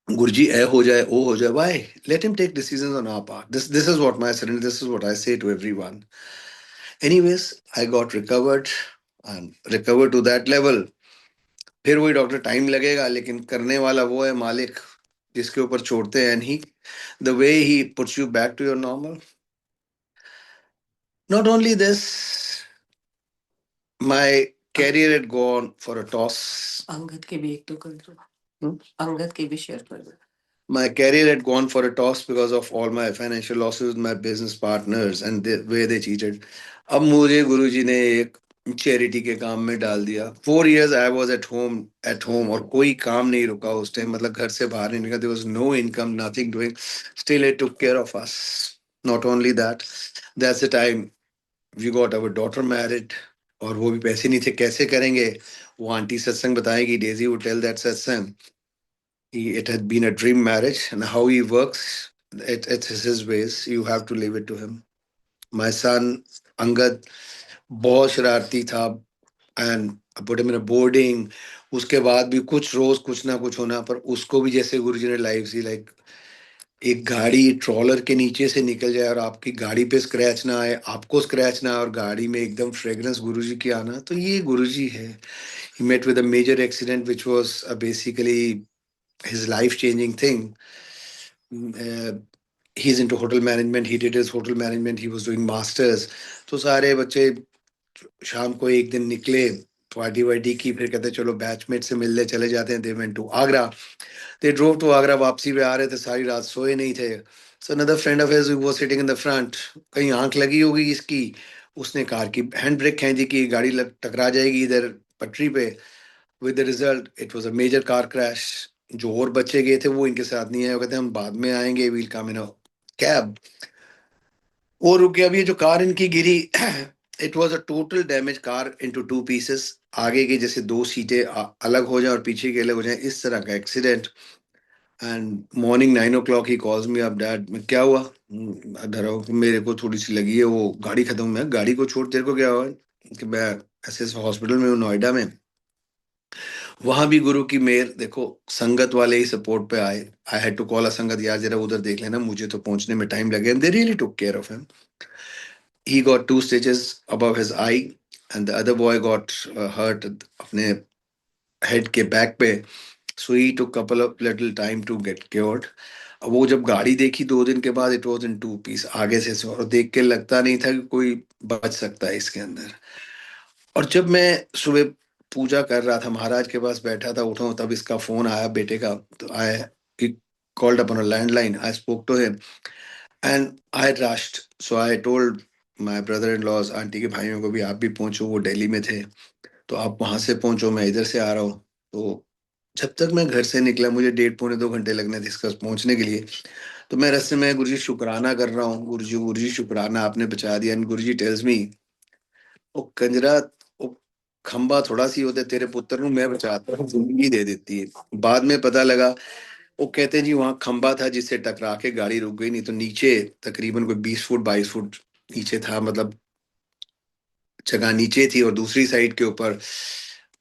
गुरुजी ए हो जाए, ओ हो जाए, why let him take decisions on our part. This is what my surrender, this is what I say to everyone. Anyways I got recovered, and recover to that level. फिर वही डॉक्टर, टाइम लगेगा, लेकिन करने वाला वो है मालिक जिसके ऊपर छोड़ते हैं, and he the way he puts you back to your normal. Not only this, my career had gone for a toss। Angad के भी एक तो कर दो, अंगद के भी शेयर कर दो। My career had gone for a toss because of all my financial losses with my business partners and the way they cheated। अब मुझे गुरुजी ने एक चैरिटी के काम में डाल दिया। 4 years I was at home, और कोई काम नहीं रुका उस टाइम, मतलब घर से बाहर नहीं निकला। There was no income, nothing doing, still it took care of us। Not only that, that's the time we got our daughter married, और वो भी पैसे नहीं थे, कैसे करेंगे। वो आंटी सत्संग बताएगी, डेजी would tell that सत्संग, it had been a dream marriage, and how he works, it's his ways, you have to leave it to him। My son Angad बहुत शरारती था, and I put him in a boarding। उसके बाद भी कुछ रोज कुछ ना कुछ होना, पर उसको भी जैसे गुरुजी ने लाइफ सी, लाइक एक गाड़ी ट्रॉलर के नीचे से निकल जाए और आपकी गाड़ी पे स्क्रैच ना आए, आपको स्क्रैच ना आए, और गाड़ी में एकदम फ्रेग्रेंस गुरुजी की आना, तो ये गुरुजी है। He met with a major accident which was basically his life changing thing। He's into hotel management, he did his hotel management, he was doing masters। तो सारे बच्चे शाम को एक दिन निकले, पार्टी वार्टी की, फिर कहते चलो बैचमेट से मिलने चले जाते हैं। They went to Agra, they drove to Agra, वापसी पे आ रहे थे, सारी रात सोए नहीं थे। So another friend of his was sitting in the front, कहीं आंख लगी होगी इसकी, उसने कार की हैंड ब्रेक खींची कि गाड़ी टकरा जाएगी इधर पटरी पे। With the result it was a major car crash. जो और बच्चे गए थे वो इनके साथ नहीं आए, वो कहते हम बाद में आएंगे, we'll come in a cab. वो रुके। अब ये जो कार इनकी गिरी, it was a total damage car into 2 pieces. आगे की जैसे 2 सीटें अलग हो जाए और पीछे की अलग हो जाए, इस तरह का accident. And morning 9 o'clock he calls me, अब डैड मैं क्या हुआ। डरा हूँ कि मेरे को थोड़ी सी लगी है, वो गाड़ी खत्म। मैं गाड़ी को छोड़, तेरे को क्या हुआ। कि मैं ऐसे हॉस्पिटल में हूँ नोएडा में। वहां भी गुरु की मेहर देखो, संगत वाले ही सपोर्ट पे आए. आई हैड टू कॉल अ संगत, यार जरा उधर देख लेना, मुझे तो पहुंचने में टाइम लगे. And they really took care of him. He got 2 stitches above his eye, and the other boy got hurt अपने head के back पे. So he took couple of little time to get cured. अब वो जब गाड़ी देखी 2 दिन के बाद, it was in two piece आगे से, और देख के लगता नहीं था कि कोई बच सकता है इसके अंदर. और जब मैं सुबह पूजा कर रहा था, महाराज के पास बैठा था, उठा तब इसका फोन आया बेटे का. तो आई कॉल्ड अपन landline. I spoke to him and I rushed. So I told my brother in laws, aunty के भाइयों को भी, आप भी पहुंचो, वो दिल्ली में थे, तो आप वहां से पहुंचो, मैं इधर से आ रहा हूँ. तो जब तक मैं घर से निकला, मुझे 1.5 पौने 2 घंटे लगने थे इसका पहुंचने के लिए. तो मैं रास्ते में गुरु जी शुक्राना कर रहा हूँ, गुरु जी शुक्राना, आपने बचा दिया. And Guru ji tells me, ओ कंजरा, ओ खंबा थोड़ा सी होते तेरे पुत्र ਨੂੰ मैं बचाता हूँ, जिंदगी दे देती है. बाद में पता लगा, वो कहते हैं जी वहां खंबा था जिससे टकरा के गाड़ी रुक गई, नहीं तो नीचे तकरीबन कोई 20 फुट 22 फुट नीचे था, मतलब जगह नीचे थी. और दूसरी साइड के ऊपर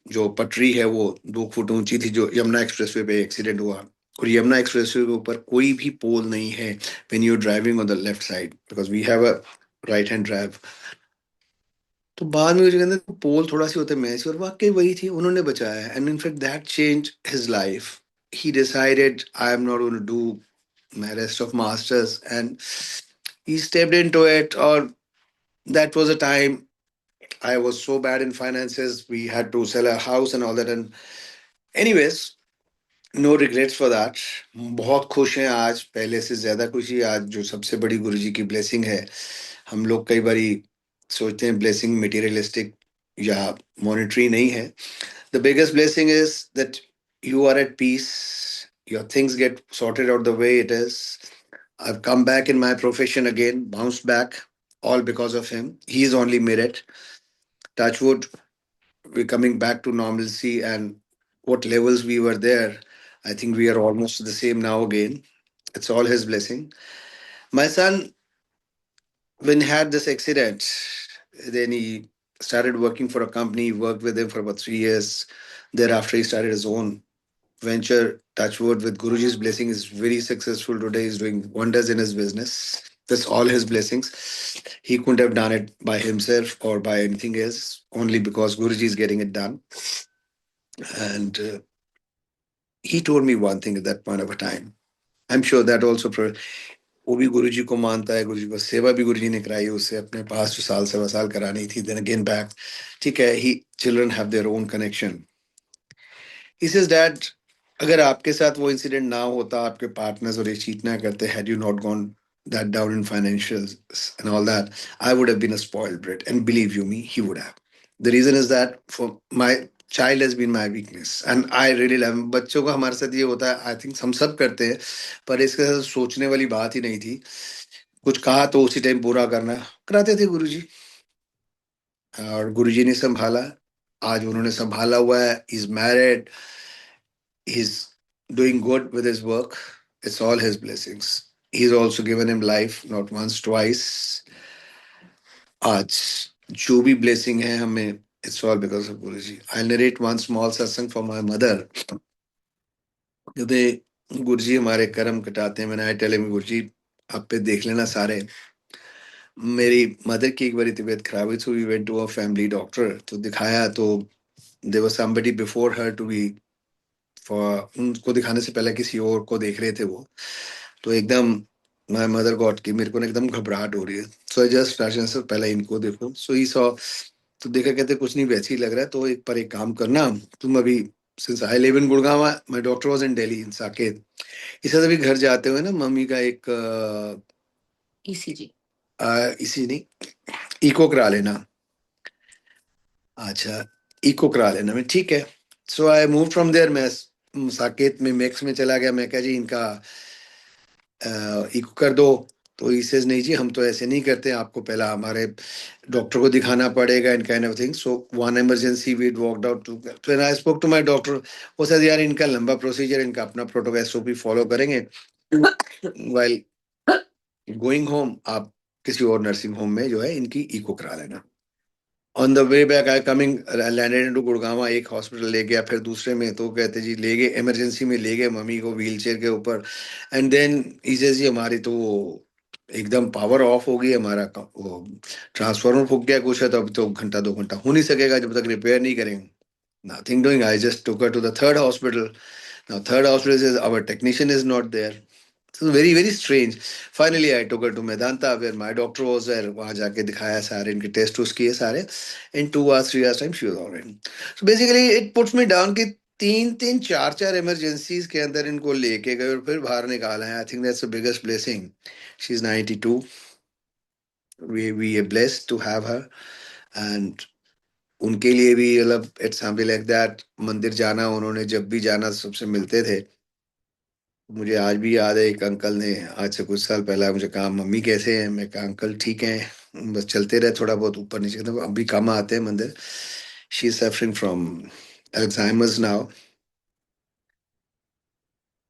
जो पटरी है वो 2 फुट ऊंची थी, जो यमुना एक्सप्रेसवे पे एक्सीडेंट हुआ. और यमुना एक्सप्रेसवे के ऊपर कोई भी पोल नहीं है when you driving on the left side, because we have a right hand drive. तो बाद में मुझे कहते पोल थोड़ा सी होता है मैच, और वाकई वही थी, उन्होंने बचाया. And in fact that change his life. He decided I am not going to do my rest of masters, and he stepped into it. Or that was a time I was so bad in finances, we had to sell a house and all that. And anyways, no regrets for that. बहुत खुश हैं आज, पहले से ज्यादा खुशी आज, जो सबसे बड़ी गुरुजी की ब्लेसिंग है. हम लोग कई बारी सोचते हैं ब्लेसिंग मटेरियलिस्टिक या मॉनेटरी नहीं है. The biggest blessing is that you are at peace, your things get sorted out the way it is. I've come back in my profession again, bounced back, all because of him. He's only merit. Touchwood, we're coming back to normalcy, and what levels we were there, I think we are almost the same now again. It's all his blessing. My son, when he had this accident, then he started working for a company, worked with him for about 3 years. Thereafter, he started his own venture. Touchwood, with Guruji's blessing, is very successful today. He's doing wonders in his business. That's all his blessings. He couldn't have done it by himself or by anything else, only because Guruji is getting it done. And he told me one thing at that point of a time. I'm sure that also वो भी गुरुजी को मानता है, गुरुजी को सेवा भी गुरुजी ने कराई उससे, अपने पास जो साल सवा साल करानी थी. देन अगेन बैक, ठीक है, he children have their own connection. He says dad, अगर आपके साथ वो इंसिडेंट ना होता, आपके पार्टनर्स और ये चीट ना करते, had you not gone that down in financials and all that, I would have been a spoiled brat. And believe you me, he would have. The reason is that for my child has been my weakness, and I really love him. बच्चों का हमारे साथ ये होता है, I think हम सब करते हैं, पर इसके साथ सोचने वाली बात ही नहीं थी. कुछ कहा तो उसी टाइम पूरा करना कराते थे गुरुजी, और गुरुजी ने संभाला. आज उन्होंने संभाला हुआ है. Is married, he's doing good with his work. It's all his blessings. He's also given him life, not once, twice. आज जो भी blessing है हमें, it's all because of Guruji. I'll narrate one small satsang for my mother. जब गुरुजी हमारे कर्म कटाते हैं, मैंने आई टेल हिम, गुरुजी आप पे देख लेना सारे. मेरी मदर की एक बारी तबीयत खराब हुई, so we went to a family doctor. तो दिखाया तो there was somebody before her to be, उनको दिखाने से पहले किसी और को देख रहे थे वो. तो एकदम माय मदर गॉट की, मेरे को ना एकदम घबराहट हो रही है. So I just ration sir पहले इनको देखो. सो ही सॉ, तो देखा, कहते कुछ नहीं, वैसे ही लग रहा है, तो एक काम करना, तुम अभी, since I live in Gurgaon, my doctor was in Delhi in Saket, इस तरह अभी घर जाते हुए ना मम्मी का एक ईसीजी। इसी नहीं, इको करा लेना. अच्छा, इको करा लेना मैं, ठीक है. So I move from there. मैं साकेत में मैक्स में चला गया. मैं कहा जी इनका इको कर दो. तो ही सेज नहीं जी, हम तो ऐसे नहीं करते, आपको पहला हमारे डॉक्टर को दिखाना पड़ेगा, in kind of thing. So one emergency we walked out to, when I spoke to my doctor, वो सेज यार इनका लंबा प्रोसीजर, इनका अपना प्रोटोकॉल एसओपी फॉलो करेंगे, व्हाइल गोइंग होम आप किसी और नर्सिंग होम में जो है इनकी इको करा लेना. On the way back I coming landed into Gurgaon, एक हॉस्पिटल ले गया, फिर दूसरे में तो कहते जी ले गए इमरजेंसी में, ले गए मम्मी को व्हील चेयर के ऊपर, एंड देन इसे जी हमारी तो एकदम पावर ऑफ हो गई, हमारा वो ट्रांसफार्मर फूक गया कुछ है, तो अब तो घंटा 2 घंटा हो नहीं सकेगा जब तक रिपेयर नहीं करेंगे. Nothing doing. I just took her to the third hospital. Now, third hospital says our technician is not there. So very, very strange. Finally, I took her to Medanta where my doctor was there. वहाँ जाके दिखाया सारे इनके test उस किए सारे. In 2 hours, 3 hours time, she was already. So basically, it puts me down कि तीन तीन चार चार इमरजेंसीज के अंदर इनको लेके गए और फिर बाहर निकाला है. I think that's the biggest blessing. She's 92. We are blessed to have her. And उनके लिए भी मतलब इट्स समथिंग लाइक दैट. मंदिर जाना, उन्होंने जब भी जाना सबसे मिलते थे. मुझे आज भी याद है, एक अंकल ने आज से कुछ साल पहले मुझे कहा मम्मी कैसे हैं. मैं कहा अंकल ठीक हैं, बस चलते रहे थोड़ा बहुत ऊपर नीचे, तो अभी कम आते हैं मंदिर. She is suffering from Alzheimer's now.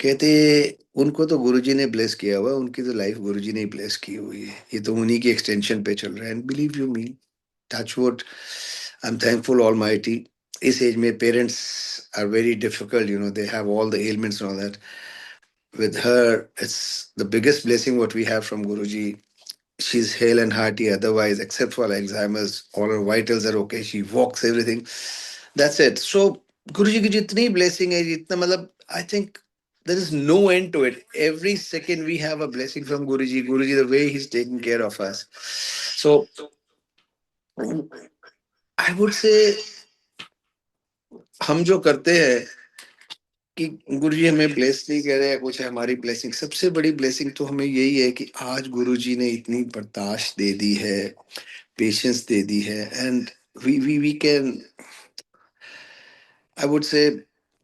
कहते उनको तो गुरुजी ने ब्लेस किया हुआ है, उनकी तो लाइफ गुरुजी ने ही ब्लेस की हुई है, ये तो उन्हीं की एक्सटेंशन पे चल रहा है. And believe you me, touch wood, I am thankful almighty. इस एज में parents are very difficult, you know, they have all the elements and all that. With her, it's the biggest blessing what we have from Guruji. She's hale and hearty otherwise, except for Alzheimer's. All her vitals are okay. She walks, everything. That's it. So, Guruji ki jitni blessing hai, jitna matlab, I think there is no end to it. Every second we have a blessing from Guruji. Guruji, the way he's taking care of us. So, I would say, हम जो करते हैं कि गुरुजी हमें bless नहीं कर रहे हैं कुछ है, हमारी ब्लेसिंग सबसे बड़ी ब्लेसिंग तो हमें यही है कि आज गुरुजी ने इतनी बर्दाश्त दे दी है, पेशेंस दे दी है. And we can, I would say,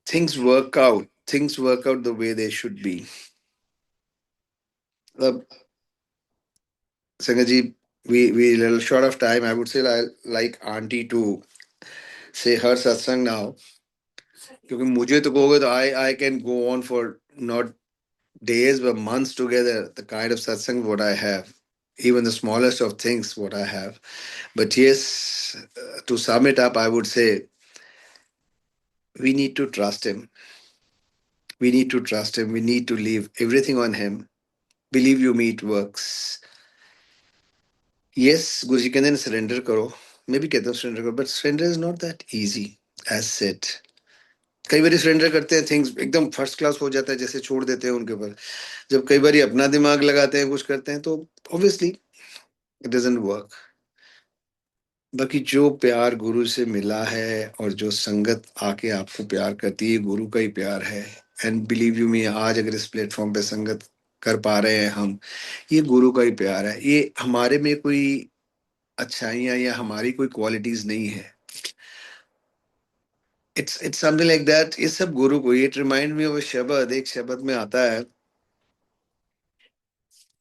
things work out the way they should be. अब संगत जी, we little short of time. I would say like auntie to say her satsang now, क्योंकि मुझे तो कहोगे तो I can go on for not days but months together, the kind of satsang what I have, even the smallest of things what I have. But yes, to sum it up, I would say we need to trust him. We need to trust him. We need to leave everything on him. Believe you me, it works. Yes, Guruji कहते हैं surrender करो. मैं भी कहता हूँ surrender करो, but surrender is not that easy as said. कई बार surrender करते हैं, थिंग्स एकदम फर्स्ट क्लास हो जाता है, जैसे छोड़ देते हैं उनके ऊपर. जब कई बार अपना दिमाग लगाते हैं कुछ करते हैं तो ऑब्वियसली इट डजंट वर्क. बाकी जो प्यार गुरु से मिला है और जो संगत आके आपको प्यार करती है, गुरु का ही प्यार है. एंड बिलीव यू मी, आज अगर इस प्लेटफॉर्म पे संगत कर पा रहे हैं हम, ये गुरु का ही प्यार है. ये हमारे में कोई अच्छाइयाँ या हमारी कोई क्वालिटीज नहीं है. It's something like that. ये सब गुरु को. It remind me of a शब्द. एक शब्द में आता है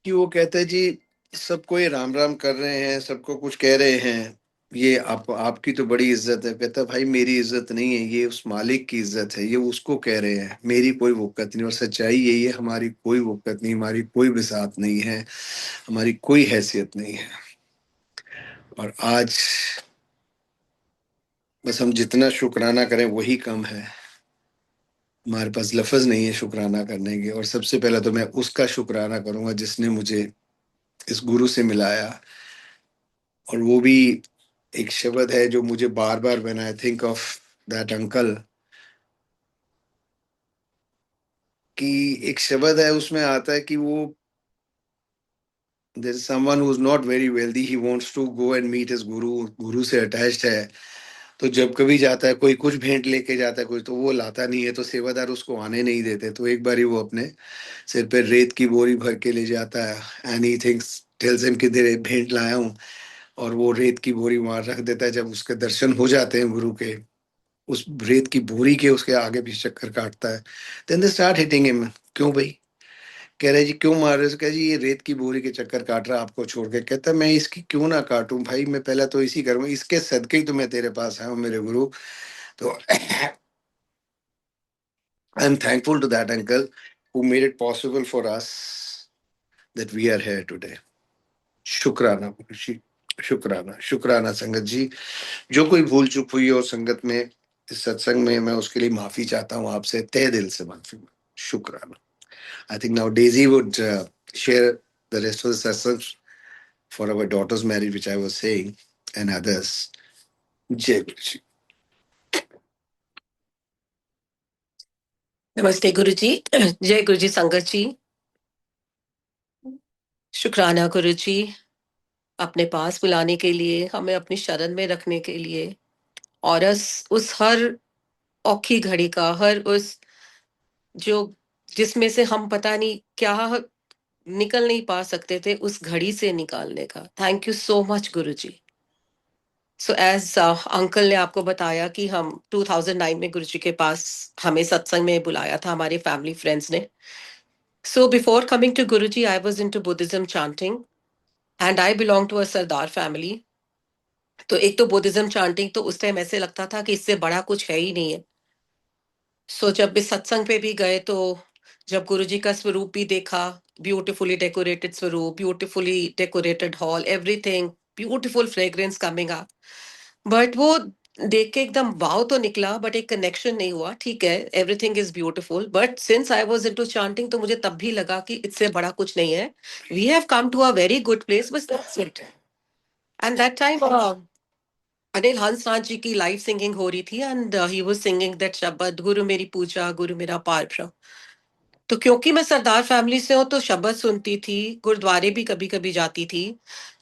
कि वो कहते हैं जी सबको ये राम राम कर रहे हैं, सबको कुछ कह रहे हैं, ये आपकी तो बड़ी इज्जत है. कहता है भाई मेरी इज्जत नहीं है, ये उस मालिक की इज्जत है, ये उसको कह रहे हैं, मेरी कोई वक़्त नहीं. और सच्चाई यही है, हमारी कोई वक़्त नहीं, हमारी कोई बिसात नहीं है, हमारी कोई हैसियत नहीं है. और आज बस हम जितना शुक्राना करें वही कम है. हमारे पास लफ्ज नहीं है शुक्राना करने के. और सबसे पहले तो मैं उसका शुक्राना करूंगा जिसने मुझे इस गुरु से मिलाया. और वो भी एक शब्द है जो मुझे बार बार when I think of that uncle, कि एक शब्द है उसमें आता है कि वो there is someone who is not very wealthy, he wants to go and meet his guru. गुरु से अटैच्ड है, तो जब कभी जाता है, कोई कुछ भेंट लेके जाता है कुछ, तो वो लाता नहीं है, तो सेवादार उसको आने नहीं देते. तो एक बार ही वो अपने सिर पे रेत की बोरी भर के ले जाता है and he thinks, tells him कि तेरे भेंट लाया हूँ. और वो रेत की बोरी वहां रख देता है. जब उसके दर्शन हो जाते हैं गुरु के, उस रेत की बोरी के उसके आगे पीछे चक्कर काटता है. Then they start hitting him. क्यों भाई? कह रहे जी क्यों मार रहे हो? कह जी ये रेत की बोरी के चक्कर काट रहा है आपको छोड़ के. कहता मैं इसकी क्यों ना काटूं भाई, मैं पहले तो इसी करूंगा, इसके सदके ही तो मैं तेरे पास आया हूं मेरे गुरु. तो I am thankful to that uncle who made it possible for us that we are here today. शुक्राना गुरु जी. शुक्राना, शुक्राना संगत जी। जो कोई भूल चूक हुई हो संगत में, इस सत्संग में, मैं उसके लिए माफी चाहता हूँ आपसे, तहे दिल से माफी। शुक्राना। I think now Daisy would share the rest of the satsang for our daughter's marriage, which I was saying, and others. Jai Guru Ji. नमस्ते गुरु जी। जय गुरु जी संगत जी। शुक्राना गुरु जी, अपने पास बुलाने के लिए, हमें अपनी शरण में रखने के लिए, और उस हर औखी घड़ी का, हर उस जो जिसमें से हम पता नहीं क्या निकल नहीं पा सकते थे, उस घड़ी से निकालने का। Thank you so much Guru ji. So as uncle ने आपको बताया कि हम 2009 में गुरु जी के पास हमें सत्संग में बुलाया था हमारे फैमिली फ्रेंड्स ने। So before coming to guru ji, I was in to Buddhism chanting and I belong to a sardar family. तो एक तो बुद्धिज्म चांटिंग, तो उस टाइम ऐसे लगता था कि इससे बड़ा कुछ है ही नहीं है। सो जब इस सत्संग पे भी गए, तो जब गुरुजी का स्वरूप भी देखा, ब्यूटीफुली डेकोरेटेड स्वरूप, beautifully decorated hall, everything beautiful fragrance coming up, but वो देख के एकदम वाव तो निकला, बट एक कनेक्शन नहीं हुआ। ठीक है, everything is beautiful, but since I was into chanting, तो मुझे तब भी लगा कि इससे बड़ा कुछ नहीं है। We have come to a very good place, बस that's it. And that time Anil Hansraj ji की लाइव सिंगिंग हो रही थी, and he was singing that shabad, गुरु मेरी पूजा, गुरु मेरा पार ब्रह्म। तो क्योंकि मैं सरदार फैमिली से हूँ, तो शब्द सुनती थी, गुरुद्वारे भी कभी कभी जाती थी।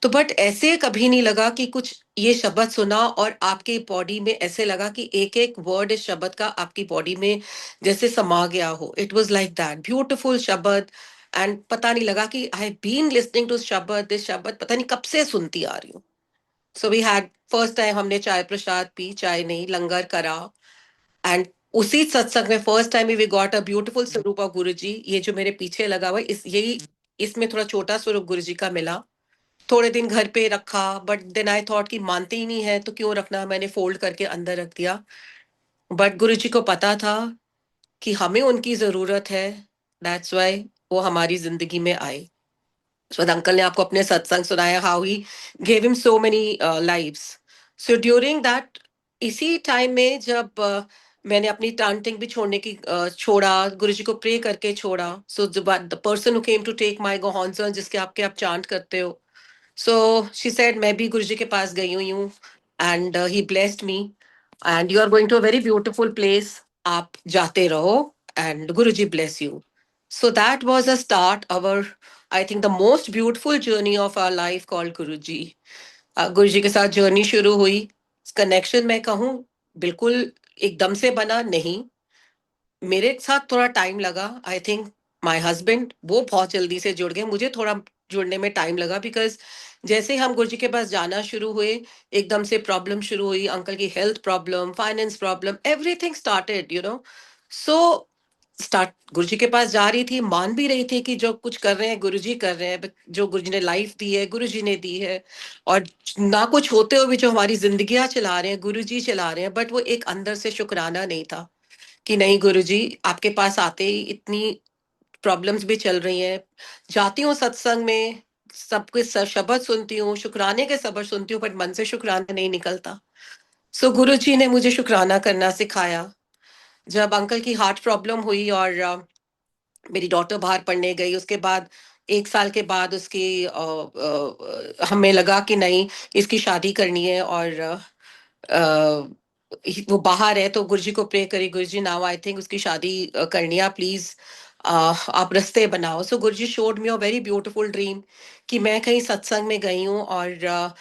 तो बट ऐसे कभी नहीं लगा कि कुछ ये शब्द सुना और आपके बॉडी में ऐसे लगा कि एक एक वर्ड इस शब्द का आपकी बॉडी में जैसे समा गया हो। It was like that beautiful shabad. And पता नहीं लगा कि I have been listening to shabad, this shabad पता नहीं कब से सुनती आ रही हूँ। So we had first time हमने चाय प्रसाद पी, चाय नहीं लंगर करा। एंड उसी सत्संग में first time we got a beautiful swaroop of Guru ji. ये जो मेरे पीछे लगा हुआ है, इस यही इसमें थोड़ा छोटा स्वरूप गुरु जी का मिला। थोड़े दिन घर पे रखा, बट देन आई थॉट कि मानते ही नहीं है तो क्यों रखना, मैंने फोल्ड करके अंदर रख दिया। बट गुरु जी को पता था कि हमें उनकी जरूरत है, दैट्स वाई वो हमारी जिंदगी में आए। So the uncle ने आपको अपने सत्संग सुनाया, how he gave him so many lives. So during that, इसी टाइम में जब मैंने अपनी टांटिंग भी छोड़ने की छोड़ा, गुरुजी को प्रे करके छोड़ा। So the person who came to take my gohonzon, जिसके आपके आप चांट करते हो, so she said मैं भी गुरुजी के पास गई हुई हूँ, and he blessed me, and you are going to a very beautiful place, आप जाते रहो, and Guruji bless you. So that was a start our, I think the most beautiful journey of our life called Guruji. गुरुजी के साथ journey शुरू हुई। Connection मैं कहूँ बिल्कुल एकदम से बना नहीं, मेरे साथ थोड़ा टाइम लगा। आई थिंक माय हस्बैंड वो बहुत जल्दी से जुड़ गए, मुझे थोड़ा जुड़ने में टाइम लगा, बिकॉज जैसे ही हम गुरुजी के पास जाना शुरू हुए, एकदम से प्रॉब्लम शुरू हुई, अंकल की health problem, finance problem, everything started so start Guruji के पास जा रही थी, मान भी रही थी कि जो कुछ कर रहे हैं गुरुजी कर रहे हैं, but जो गुरुजी ने लाइफ दी है गुरुजी ने दी है, और ना कुछ होते हुए भी जो हमारी जिंदगियां चला रहे हैं गुरुजी चला रहे हैं। बट वो एक अंदर से शुक्राना नहीं था कि नहीं गुरुजी आपके पास आते ही इतनी प्रॉब्लम्स भी चल रही हैं। जाती हूँ सत्संग में, सबके शब्द सुनती हूँ, शुक्राने के शब्द सुनती हूँ, बट मन से शुक्राना नहीं निकलता। सो गुरुजी ने मुझे शुक्राना करना सिखाया। जब अंकल की हार्ट प्रॉब्लम हुई और मेरी डॉटर बाहर पढ़ने गई, उसके बाद 1 साल के बाद उसकी हमें लगा कि नहीं इसकी शादी करनी है, और वो बाहर है, तो गुरुजी को प्रे करी, गुरुजी नाउ आई थिंक उसकी शादी करनी है, प्लीज आप रास्ते बनाओ। So Guruji showed me a very beautiful dream कि मैं कहीं सत्संग में गई हूँ, और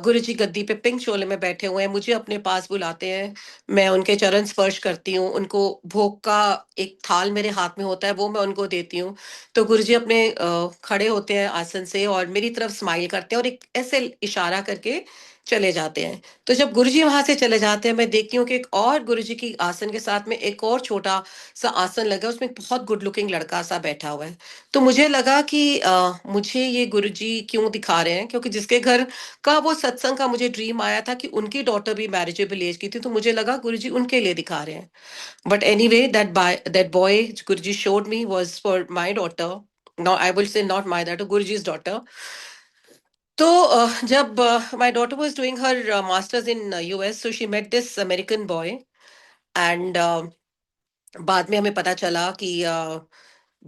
गुरुजी गद्दी पे पिंक चोले में बैठे हुए हैं, मुझे अपने पास बुलाते हैं, मैं उनके चरण स्पर्श करती हूँ, उनको भोग का एक थाल मेरे हाथ में होता है, वो मैं उनको देती हूँ। तो गुरुजी अपने खड़े होते हैं आसन से और मेरी तरफ स्माइल करते हैं और एक ऐसे इशारा करके चले जाते हैं। तो जब गुरुजी वहां से चले जाते हैं, मैं देखती हूँ कि एक और गुरुजी की आसन के साथ में एक और छोटा सा आसन लगा है, उसमें एक बहुत गुड लुकिंग लड़का सा बैठा हुआ है। तो मुझे लगा कि मुझे ये गुरुजी क्यों दिखा रहे हैं, क्योंकि जिसके घर का वो सत्संग का मुझे ड्रीम आया था कि उनकी डॉटर भी मैरिजेबल एज की थी, तो मुझे लगा गुरुजी उनके लिए दिखा रहे हैं। But anyway that boy Guruji showed me was for my daughter. No I will say not my daughter, Guruji's daughter. तो जब my daughter was doing her masters in US, so she met this American boy, and बाद में हमें पता चला कि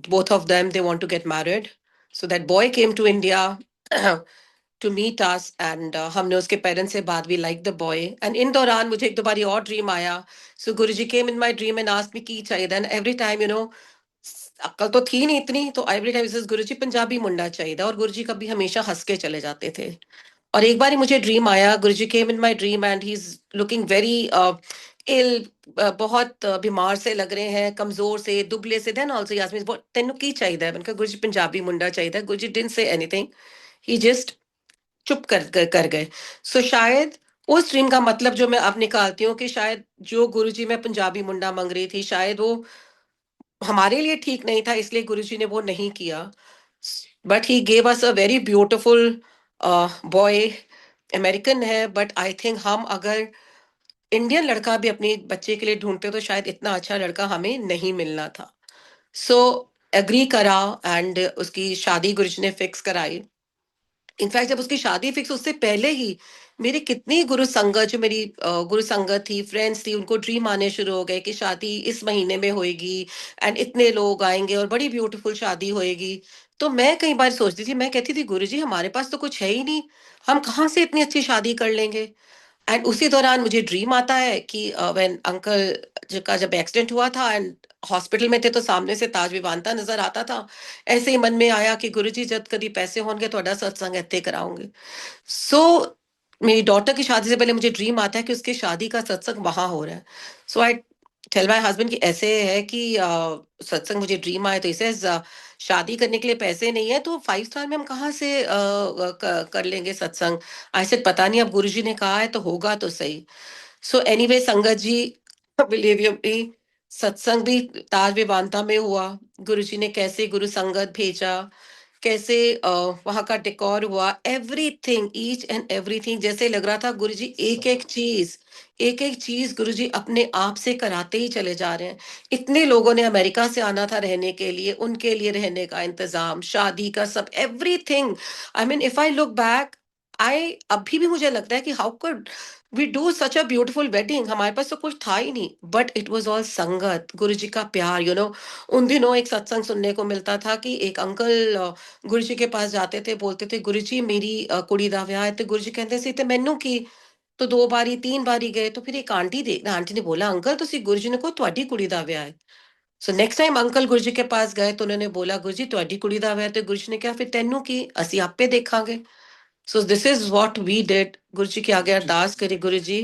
both of them they want to get married. So that boy came to India to meet us, and हमने उसके parents से बात, we like the boy, and इन दौरान मुझे एक दो बारी और ड्रीम आया. So Guruji came in my dream and asked me की चाहिए, then every time, अक्ल तो थी नहीं इतनी, तो एवरी टाइम गुरुजी पंजाबी मुंडा चाहिए, और गुरुजी कभी हमेशा हंस के चले जाते थे. और एक बार ही मुझे ड्रीम आया, Guruji came in my dream and he is looking very ill, बहुत बीमार से लग रहे हैं, कमजोर से, दुबले से. देन आल्सो यास्मी, तेनू की चाहिए? मैंने कहा गुरुजी पंजाबी मुंडा चाहिए. Guruji didn't say anything, he just चुप कर गए. सो शायद उस ड्रीम का मतलब जो मैं अब निकालती हूँ, कि शायद जो गुरुजी में पंजाबी मुंडा मांग रही थी, शायद वो हमारे लिए ठीक नहीं था, इसलिए गुरुजी ने वो नहीं किया. But he gave us a very beautiful boy. American है, बट आई थिंक हम अगर इंडियन लड़का भी अपने बच्चे के लिए ढूंढते तो शायद इतना अच्छा लड़का हमें नहीं मिलना था. सो एग्री करा, एंड उसकी शादी गुरुजी ने फिक्स कराई. इनफैक्ट जब उसकी शादी फिक्स, उससे पहले ही मेरी कितनी गुरु संगत, जो मेरी गुरु संगत थी, फ्रेंड्स थी, उनको ड्रीम आने शुरू हो गए कि शादी इस महीने में होएगी, एंड इतने लोग आएंगे और बड़ी ब्यूटीफुल शादी होएगी. तो मैं कई बार सोचती थी, मैं कहती थी गुरुजी हमारे पास तो कुछ है ही नहीं, हम कहाँ से इतनी अच्छी शादी कर लेंगे. एंड उसी दौरान मुझे ड्रीम आता है कि व्हेन अंकल का जब एक्सीडेंट हुआ था एंड हॉस्पिटल में थे, तो सामने से ताज विवांता नजर आता था. ऐसे ही मन में आया कि गुरुजी जब कभी पैसे होंगे तो सत्संग इत्ते कराऊंगे. सो मेरी डॉटर की शादी से पहले मुझे ड्रीम आता है कि उसकी शादी का सत्संग वहां हो रहा है. So I tell my husband कि ऐसे है कि सत्संग, मुझे ड्रीम आए, तो इसे शादी करने के लिए पैसे नहीं है, तो 5 स्टार में हम कहाँ से कर लेंगे सत्संग. आई सेड पता नहीं, अब गुरुजी ने कहा है तो होगा तो सही. सो एनीवे संगत जी, बिलीव यू मी, सत्संग भी ताज विवांता में हुआ. गुरुजी ने कैसे गुरु संगत भेजा, कैसे वहां का डेकोर हुआ, एवरीथिंग, ईच एंड एवरीथिंग, जैसे लग रहा था गुरुजी एक एक चीज गुरुजी अपने आप से कराते ही चले जा रहे हैं. इतने लोगों ने अमेरिका से आना था रहने के लिए, उनके लिए रहने का इंतजाम, शादी का सब, everything. I mean if I look back, I अभी भी मुझे लगता है कि how could we do such a beautiful wedding. हमारे पास तो कुछ था ही नहीं, बट इट वाज ऑल संगत, गुरुजी का प्यार. उन दिनों एक सत्संग सुनने को मिलता था कि एक अंकल गुरुजी के पास जाते थे, बोलते थे गुरुजी मेरी कुड़ी दा विआह है, तो गुरुजी कहते सी ते मैनू की. तो 2 बारी 3 बारी गए, तो फिर एक आंटी ने बोला, अंकल तुसी गुरुजी ने को ਤੁਹਾਡੀ कुड़ी दा विआह है. सो नेक्स्ट टाइम अंकल गुरुजी के पास गए, तो उन्होंने बोला गुरुजी ਤੁਹਾਡੀ कुड़ी दा विआह है, तो गुरुजी ने कहा फिर तेनू की, ਅਸੀਂ ਆਪੇ ਦੇਖਾਂਗੇ. So this is what we did. Guruji के आगे अरदास करी, गुरुजी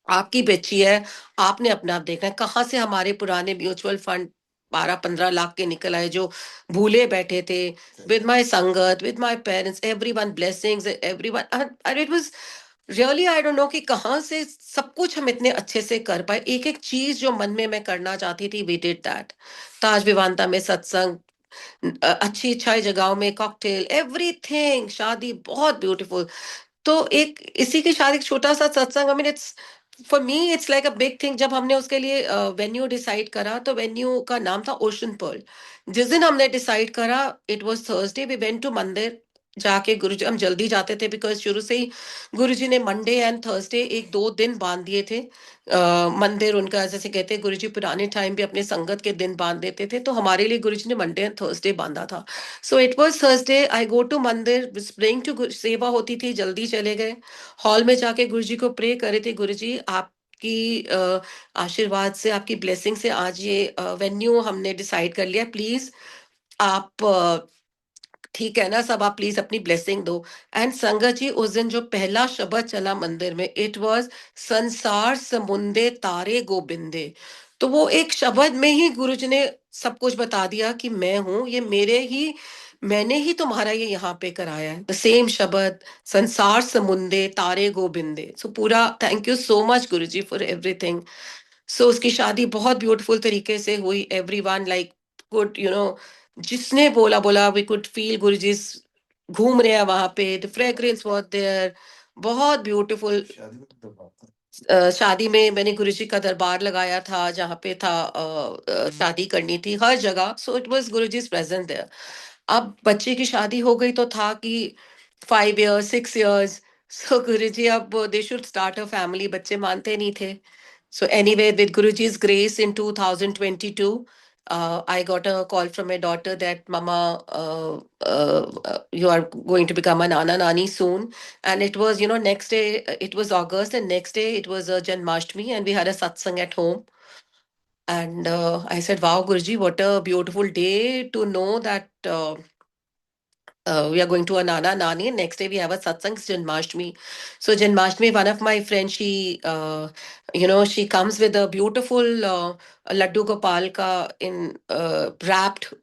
आपकी बच्ची है, आपने अपना आप देखना है. कहाँ से हमारे पुराने म्यूचुअल फंड 12-15 लाख के निकल आए, जो भूले बैठे थे. विद माय संगत, with my parents, everyone blessings, everyone, and it was really, I don't no कि कहाँ से सब कुछ हम इतने अच्छे से कर पाए. एक एक चीज जो मन में मैं करना चाहती थी, वी डिड दैट. ताज विवांता में सत्संग, अच्छी अच्छी जगहों में कॉकटेल, एवरीथिंग, शादी बहुत ब्यूटीफुल. तो एक इसी की शायद एक छोटा सा सत्संग, I mean it's, for me it's like a big thing. जब हमने उसके लिए वेन्यू डिसाइड करा, तो वेन्यू का नाम था ओशन पर्ल. जिस दिन हमने डिसाइड करा, it was Thursday, we went to mandir. जाके गुरुजी, हम जल्दी जाते थे बिकॉज शुरू से ही गुरुजी ने मंडे एंड थर्सडे एक दो दिन बांध दिए थे. मंदिर उनका, जैसे कहते हैं गुरुजी पुराने टाइम पे अपने संगत के दिन बांध देते थे, तो हमारे लिए गुरुजी ने मंडे एंड थर्सडे बांधा था. So it was Thursday, I go to mandir, praying to, सेवा होती थी, जल्दी चले गए. हॉल में जाके गुरुजी को प्रे करे थे, गुरुजी आपकी आशीर्वाद से, आपकी ब्लेसिंग से आज ये वेन्यू हमने डिसाइड कर लिया, प्लीज आप ठीक है ना सब, आप प्लीज अपनी ब्लेसिंग दो. एंड संगत जी, उस दिन जो पहला शब्द चला मंदिर में, इट वाज संसार समुंदे तारे गोबिंदे. तो वो एक शब्द में ही गुरुजी ने सब कुछ बता दिया कि मैं हूं, ये मेरे ही, मैंने ही तुम्हारा ये यहाँ पे कराया है. द सेम शब्द, संसार समुंदे तारे गोबिंदे. सो पूरा thank you so much Guruji for everything. So उसकी शादी बहुत ब्यूटीफुल तरीके से हुई. एवरीवन लाइक गुड, जिसने बोला बोला, वी कुड फील गुरुजी घूम रहे हैं वहां पे, द फ्रेग्रेंस वाज देयर, बहुत ब्यूटीफुल. शादी में मैंने गुरुजी का दरबार लगाया था, जहाँ पे था शादी करनी थी हर जगह. So it was Guruji's present there. अब बच्चे की शादी हो गई, तो था कि 5 years, 6 years. So Guruji, अब they should start a family. बच्चे मानते नहीं थे. So anyway, with Guruji's grace in 2022, I got a call from my daughter that Mama, you are going to become a Nana Nani soon. And it was, next day, it was August, and next day it was Janmashtami, and we had a satsang at home. And I said, wow, Guruji, what a beautiful day to know that we are going to a Nana Nani. And next day we have a satsang Janmashtami. So Janmashtami, one of my friends, she comes with a beautiful Laddu Gopal ka in wrapped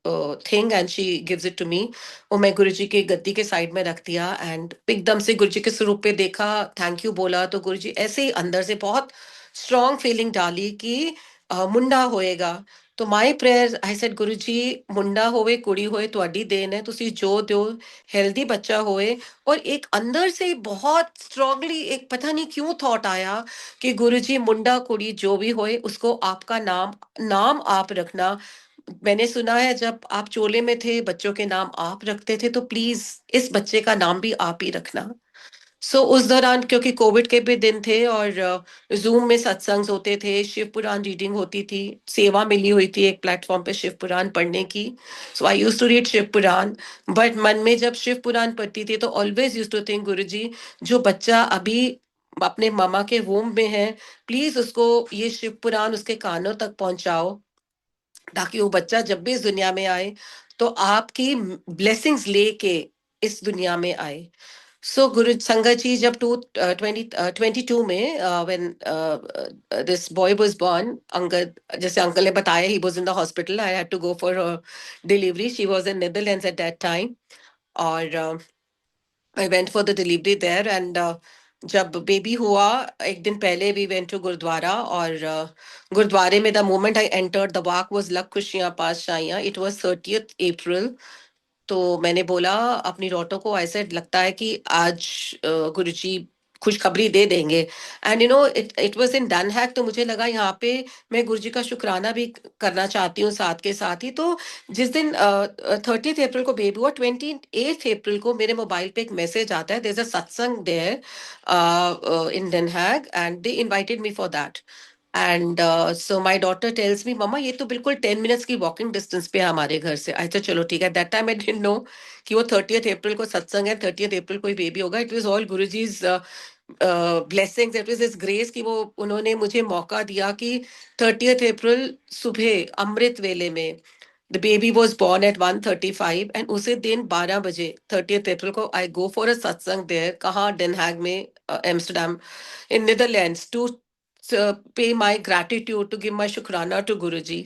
thing, and she gives it to me. वो मैं गुरुजी के गद्दी के side में रख दिया, and एकदम से गुरुजी के स्वरूप पे देखा, थैंक यू बोला, तो गुरुजी ऐसे ही अंदर से बहुत स्ट्रॉन्ग फीलिंग डाली कि मुंडा होएगा। तो माई प्रेयर, आई सेड गुरु जी, मुंडा होवे कुड़ी होए ਤੁਹਾਡੀ ਦੇन है, ਤੁਸੀਂ ਜੋ ਦਿਓ हेल्दी बच्चा होए। और एक अंदर से बहुत स्ट्रांगली एक पता नहीं क्यों थॉट आया कि गुरुजी मुंडा कुड़ी जो भी होए उसको आपका नाम नाम आप रखना। मैंने सुना है जब आप चोले में थे बच्चों के नाम आप रखते थे, तो प्लीज इस बच्चे का नाम भी आप ही रखना। सो उस दौरान क्योंकि कोविड के भी दिन थे और जूम में सत्संग होते थे, शिव पुराण रीडिंग होती थी, सेवा मिली हुई थी एक प्लेटफॉर्म पे शिव पुराण पढ़ने की। So I use to read Shiv Puran, but मन में जब शिव पुराण पढ़ती थी तो ऑलवेज यूज टू थिंक गुरु जी, जो बच्चा अभी अपने मामा के वोम में है, प्लीज उसको ये शिव पुराण उसके कानों तक पहुंचाओ, ताकि वो बच्चा जब भी इस दुनिया में आए तो आपकी ब्लेसिंग्स लेके इस दुनिया में आए। सो गुरु संगत जी, जब 2022 में when this boy was born, Angad, जैसे अंकल ने बताया, he was in the hospital, I had to go for delivery, she was in Netherlands at that time, और I went for the delivery there, and जब baby हुआ एक दिन पहले we went to gurdwara, और गुरुद्वारे में the moment I entered the walk was लख खुशियां पास शाइयां, इट वाज 30th अप्रैल। तो मैंने बोला अपनी डॉटर को, ऐसे लगता है कि आज गुरुजी खुशखबरी दे देंगे। And it it was in Den hack, तो मुझे लगा यहाँ पे मैं गुरुजी का शुक्राना भी करना चाहती हूँ साथ के साथ ही। तो जिस दिन 30th अप्रैल को बेबी हुआ, 28th अप्रैल को मेरे मोबाइल पे एक मैसेज आता है, there is a satsang there in Den Haag, and they invited me for that. And so my daughter tells me, mamma ये तो बिल्कुल 10 मिनट्स की वॉकिंग डिस्टेंस पे है हमारे घर से। आई तो चलो ठीक है। That time I didn't know कि वो 30th अप्रैल को सत्संग है, 30th अप्रैल को ही बेबी होगा। It was all Guruji's blessings, it was his grace कि वो उन्होंने मुझे मौका दिया कि 30th अप्रैल सुबह अमृत वेले में the baby was born at 1:35, and उसी दिन 12 बजे 30th अप्रैल को आई go for a satsang there, कहाँ, डेन हैग में, Amsterdam in Netherlands, to pay my gratitude, to give my शुक्राना to गुरुजी।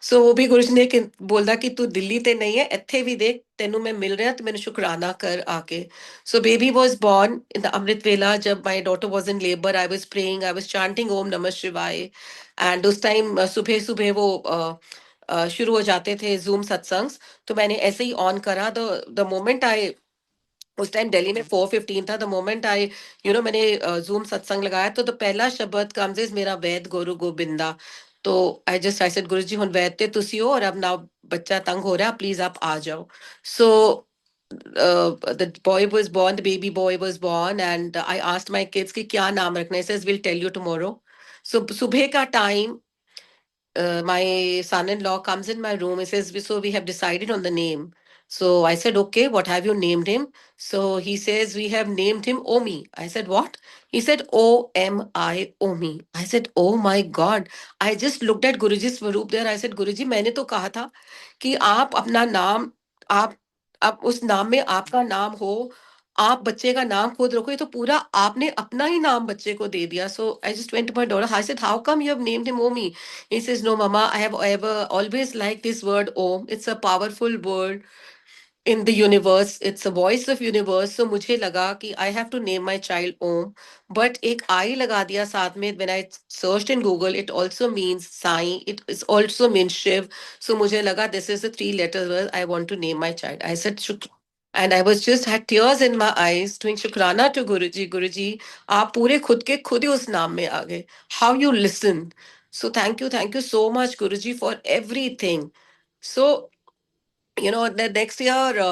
सो वो भी गुरुजी ने बोला कि तू दिल्ली ते नहीं है, ਇੱਥੇ भी देख तेनू मैं मिल रहा, तो मैंने शुक्राना कर आके। So baby was born in the अमृत वेला, जब my daughter was in labor, I was praying, I was chanting ओम नमः शिवाय, एंड उस टाइम सुबह सुबह वो शुरू हो जाते थे जूम सत्संग। तो मैंने ऐसे ही ऑन करा, द मोमेंट आई, उस टाइम दिल्ली में 4:15 था, द मोमेंट आई मैंने जूम सत्संग लगाया, तो पहला शब्द कम्स इज मेरा, वैद गुरु गोबिंदा। तो आई सेड गुरु जी, हुन वैद ते तुसी हो, और अब ना बच्चा तंग हो रहा है, प्लीज आप आ जाओ। So the boy was born, the baby boy was born, and I asked my kids कि क्या नाम रखना है, says will tell you tomorrow. So सुबह का time, my son-in-law comes in my room. He says, so we have decided on the name. So I said, okay, what have you named him? So he says, we have named him Omi. I said, what? He said, O-M-I, Omi. I said, oh my God. I just looked at Guruji's Swaroop there. I said, Guruji, मैंने तो कहा था कि आप अपना नाम, आप उस नाम में आपका नाम हो, आप बच्चे का नाम खुद रखो, ये तो पूरा आपने अपना ही नाम बच्चे को दे दिया। So I just went to my daughter, I said, how come you have named him Omi? He says, no, Mama, I have ever always liked this word Om. It's a powerful word in the universe. It's a voice of universe. So मुझे लगा कि I have to name my child Om. But एक I लगा दिया साथ में. When I searched in Google, it also means Sai. It is also means Shiv. So मुझे लगा this is the 3 letters word I want to name my child. I said Shukr. And I was just had tears in my eyes doing Shukrana to Guruji. Guruji, आप पूरे खुद के खुद ही उस नाम में आ गए. How you listen. So thank you so much, Guruji, for everything. So the next year,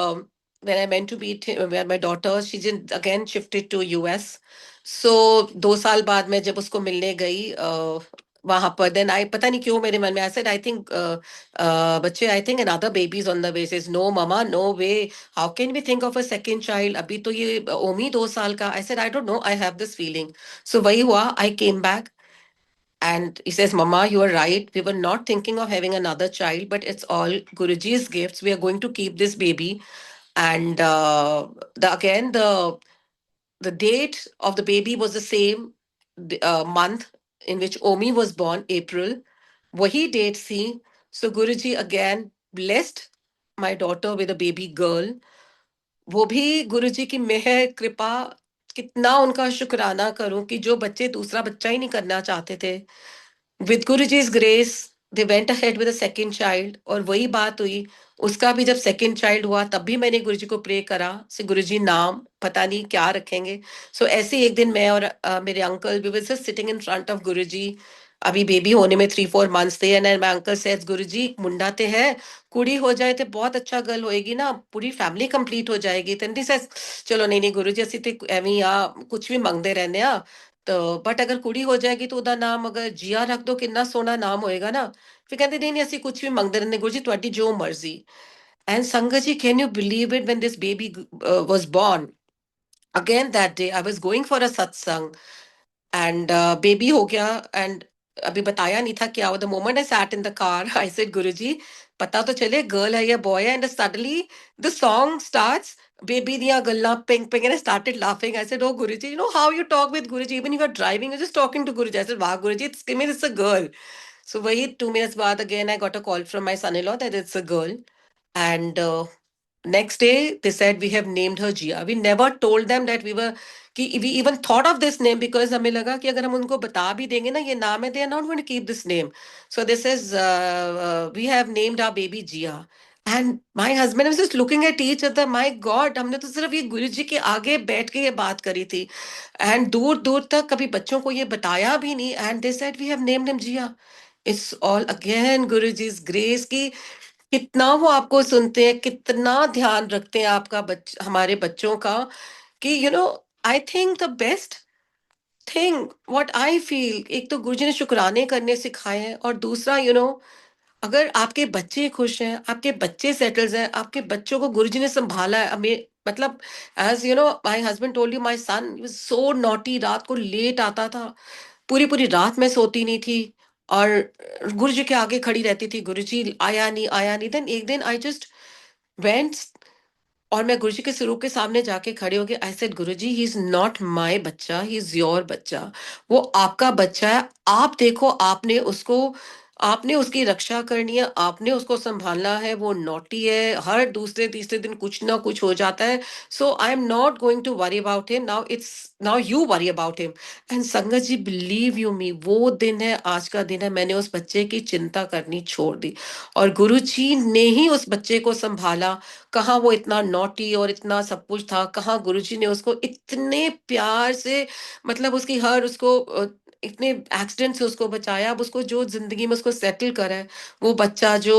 when I went to meet him, where my daughter, she again shifted to US. So 2 साल बाद मैं जब उसको मिलने गई वहां पर, देन आई पता नहीं क्यों मेरे मन में, आई सेड आई थिंक बच्चे, I think another baby is on the way. Says no mama, no way, how can we think of a second child, अभी तो ये ओमी 2 साल का. I said I don't know, I have this feeling. So वही हुआ, I came back. And he says, Mama, you are right. We were not thinking of having another child, but it's all Guruji's gifts. We are going to keep this baby. And again, the date of the baby was the same month in which Omi was born, April. Wahi date see. So Guruji again blessed my daughter with a baby girl. वो भी गुरुजी की मेहर कृपा, कितना उनका शुक्राना करूं कि जो बच्चे दूसरा बच्चा ही नहीं करना चाहते थे, with Guruji's grace they went ahead with a second child. और वही बात हुई, उसका भी जब सेकंड चाइल्ड हुआ तब भी मैंने गुरुजी को प्रे करा से गुरुजी नाम पता नहीं क्या रखेंगे. सो ऐसे ही एक दिन मैं और मेरे uncle, we were just sitting in front of Guruji. अभी बेबी होने में 3-4 months थे. And my uncle says Guruji मुंडा ते है, कुड़ी हो जाए तो बहुत अच्छा गल होएगी ना, पूरी फैमिली कंप्लीट हो जाएगी. तो सेज चलो नहीं नहीं गुरुजी ਅਸੀਂ ਤੇ ਐਵੇਂ ਹੀ ਆ ਕੁਝ ਵੀ ਮੰਗਦੇ ਰਹਿੰਦੇ ਆ. तो बट अगर कुड़ी हो जाएगी तो ਉਹਦਾ ਨਾਮ ਅਗਰ ਜੀਆ ਰੱਖ ਦੋ ਕਿੰਨਾ ਸੋਹਣਾ ਨਾਮ ਹੋਏਗਾ ਨਾ. ਫਿਰ ਕਹਿੰਦੇ ਨਹੀਂ ਨਹੀਂ ਅਸੀਂ ਕੁਝ ਵੀ ਮੰਗਦੇ ਰਹਿੰਦੇ ਗੁਰੂ ਜੀ ਤੁਹਾਡੀ ਜੋ ਮਰਜ਼ੀ. ਐਂਡ ਸੰਗਤ ਜੀ, can you believe it, when this baby was born, again that day I was going for a satsang. And baby हो गया. एंड अभी बताया नहीं था क्या हुआ. The moment I sat in the car I said Guruji पता तो चले गर्ल है या बॉय है. And suddenly the song starts, baby दियां गल्ला पिंग पिंग, and I started laughing. I said oh Guruji, you know how you talk with Guruji, even you are driving you just talking to Guruji. I said वाह गुरुजी, it's a girl. So वही 2 minutes बाद again I got a call from my son-in-law that it's a girl. And next day they said we have named her Jia. We never told them that we even thought of this name, because हमें लगा कि अगर हम उनको बता भी देंगे ना ये नाम है, they are not going to keep this name. So this is we have named our baby Jia. And my husband was just looking at each other. My God, हमने तो सिर्फ ये गुरु जी के आगे बैठ के ये बात करी थी. एंड दूर दूर तक कभी बच्चों को ये बताया भी नहीं. And they said we have named him Jiya. It's all again Guru ji's grace की कितना वो आपको सुनते हैं, कितना ध्यान रखते हैं आपका हमारे बच्चों का. कि you know I think the best thing what I feel, एक तो गुरुजी ने शुक्राने करने सिखाए हैं, और दूसरा अगर आपके बच्चे खुश हैं, आपके बच्चे सेटल्स हैं, आपके बच्चों को गुरुजी ने संभाला है. हमें मतलब as you know my husband told you, my son was so naughty, रात को लेट आता था, पूरी पूरी रात मैं सोती नहीं थी, और गुरुजी के आगे खड़ी रहती थी, गुरुजी आया नहीं आया नहीं. देन एक दिन आई जस्ट वेंट, और मैं गुरुजी के स्वरूप के सामने जाके खड़े हो गए. आई said Guruji, he is not my बच्चा, ही इज योर बच्चा. वो आपका बच्चा है. आप देखो, आपने उसकी रक्षा करनी है, आपने उसको संभालना है. वो नॉटी है, हर दूसरे तीसरे दिन कुछ ना कुछ हो जाता है. So I am not going to worry about him now, it's now you worry about him. And sangat ji, believe you मी, वो दिन है, आज का दिन है, मैंने उस बच्चे की चिंता करनी छोड़ दी, और गुरु जी ने ही उस बच्चे को संभाला. कहाँ वो इतना नॉटी और इतना सब कुछ था, कहाँ गुरुजी ने उसको इतने प्यार से, मतलब उसकी हर उसको इतने एक्सीडेंट से उसको बचाया. अब उसको जो जिंदगी में उसको सेटल करा है, वो बच्चा जो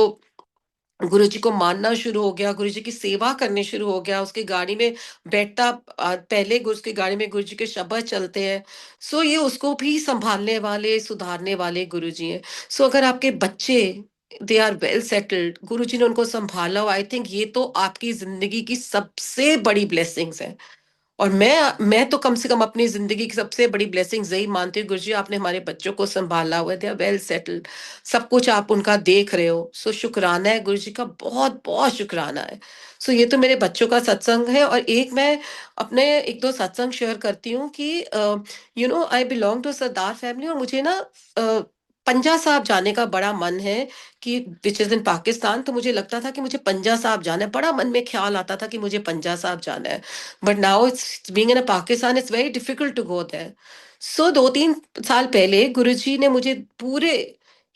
गुरुजी को मानना शुरू हो गया, गुरुजी की सेवा करनी शुरू हो गया, उसकी गाड़ी में बैठता, पहले उसकी गाड़ी में गुरुजी के शब्द चलते हैं. सो ये उसको भी संभालने वाले, सुधारने वाले गुरुजी हैं. सो अगर आपके बच्चे दे आर वेल सेटल्ड, गुरुजी ने उनको संभाला, आई थिंक ये तो आपकी जिंदगी की सबसे बड़ी ब्लेसिंग्स है. और मैं तो कम से कम अपनी जिंदगी की सबसे बड़ी ब्लेसिंग यही मानती हूँ, गुरुजी आपने हमारे बच्चों को संभाला हुआ है, दे आर वेल सेटल्ड, सब कुछ आप उनका देख रहे हो. सो शुक्राना है गुरुजी का, बहुत बहुत शुक्राना है. सो ये तो मेरे बच्चों का सत्संग है. और एक मैं अपने एक दो सत्संग शेयर करती हूँ कि you know I belong to Sardar family, और मुझे ना पंजा साहब जाने का बड़ा मन है, कि विच इज इन पाकिस्तान. तो मुझे लगता था कि मुझे पंजा साहब जाना है, बड़ा मन में ख्याल आता था कि मुझे पंजा साहब जाना है. But now it's being in a Pakistan, it's very difficult to go there. So 2-3 साल पहले गुरुजी ने मुझे पूरे,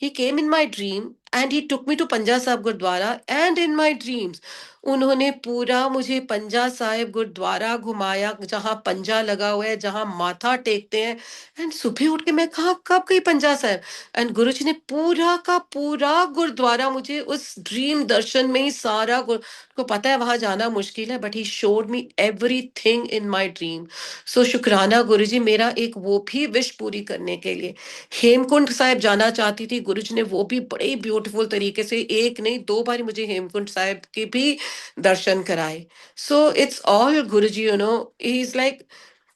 he came in my dream and he took me to पंजा साहब gurdwara, and in my dreams उन्होंने पूरा मुझे पंजा साहिब गुरुद्वारा घुमाया, जहाँ पंजा लगा हुआ है, जहाँ माथा टेकते हैं। एंड सुबह उठ के मैं कहा कब गई पंजा साहिब, एंड गुरुजी ने पूरा का पूरा गुरुद्वारा मुझे उस ड्रीम दर्शन में ही सारा को पता है वहां जाना मुश्किल है, but he showed me everything in my dream. So शुक्राना गुरुजी, मेरा एक वो भी विश पूरी करने के लिए। हेमकुंड साहिब जाना चाहती थी, गुरुजी ने वो भी बड़े ब्यूटीफुल तरीके से, एक नहीं दो बार मुझे हेमकुंड साहिब के भी दर्शन कराए। So it's all Guruji, you know, he is like,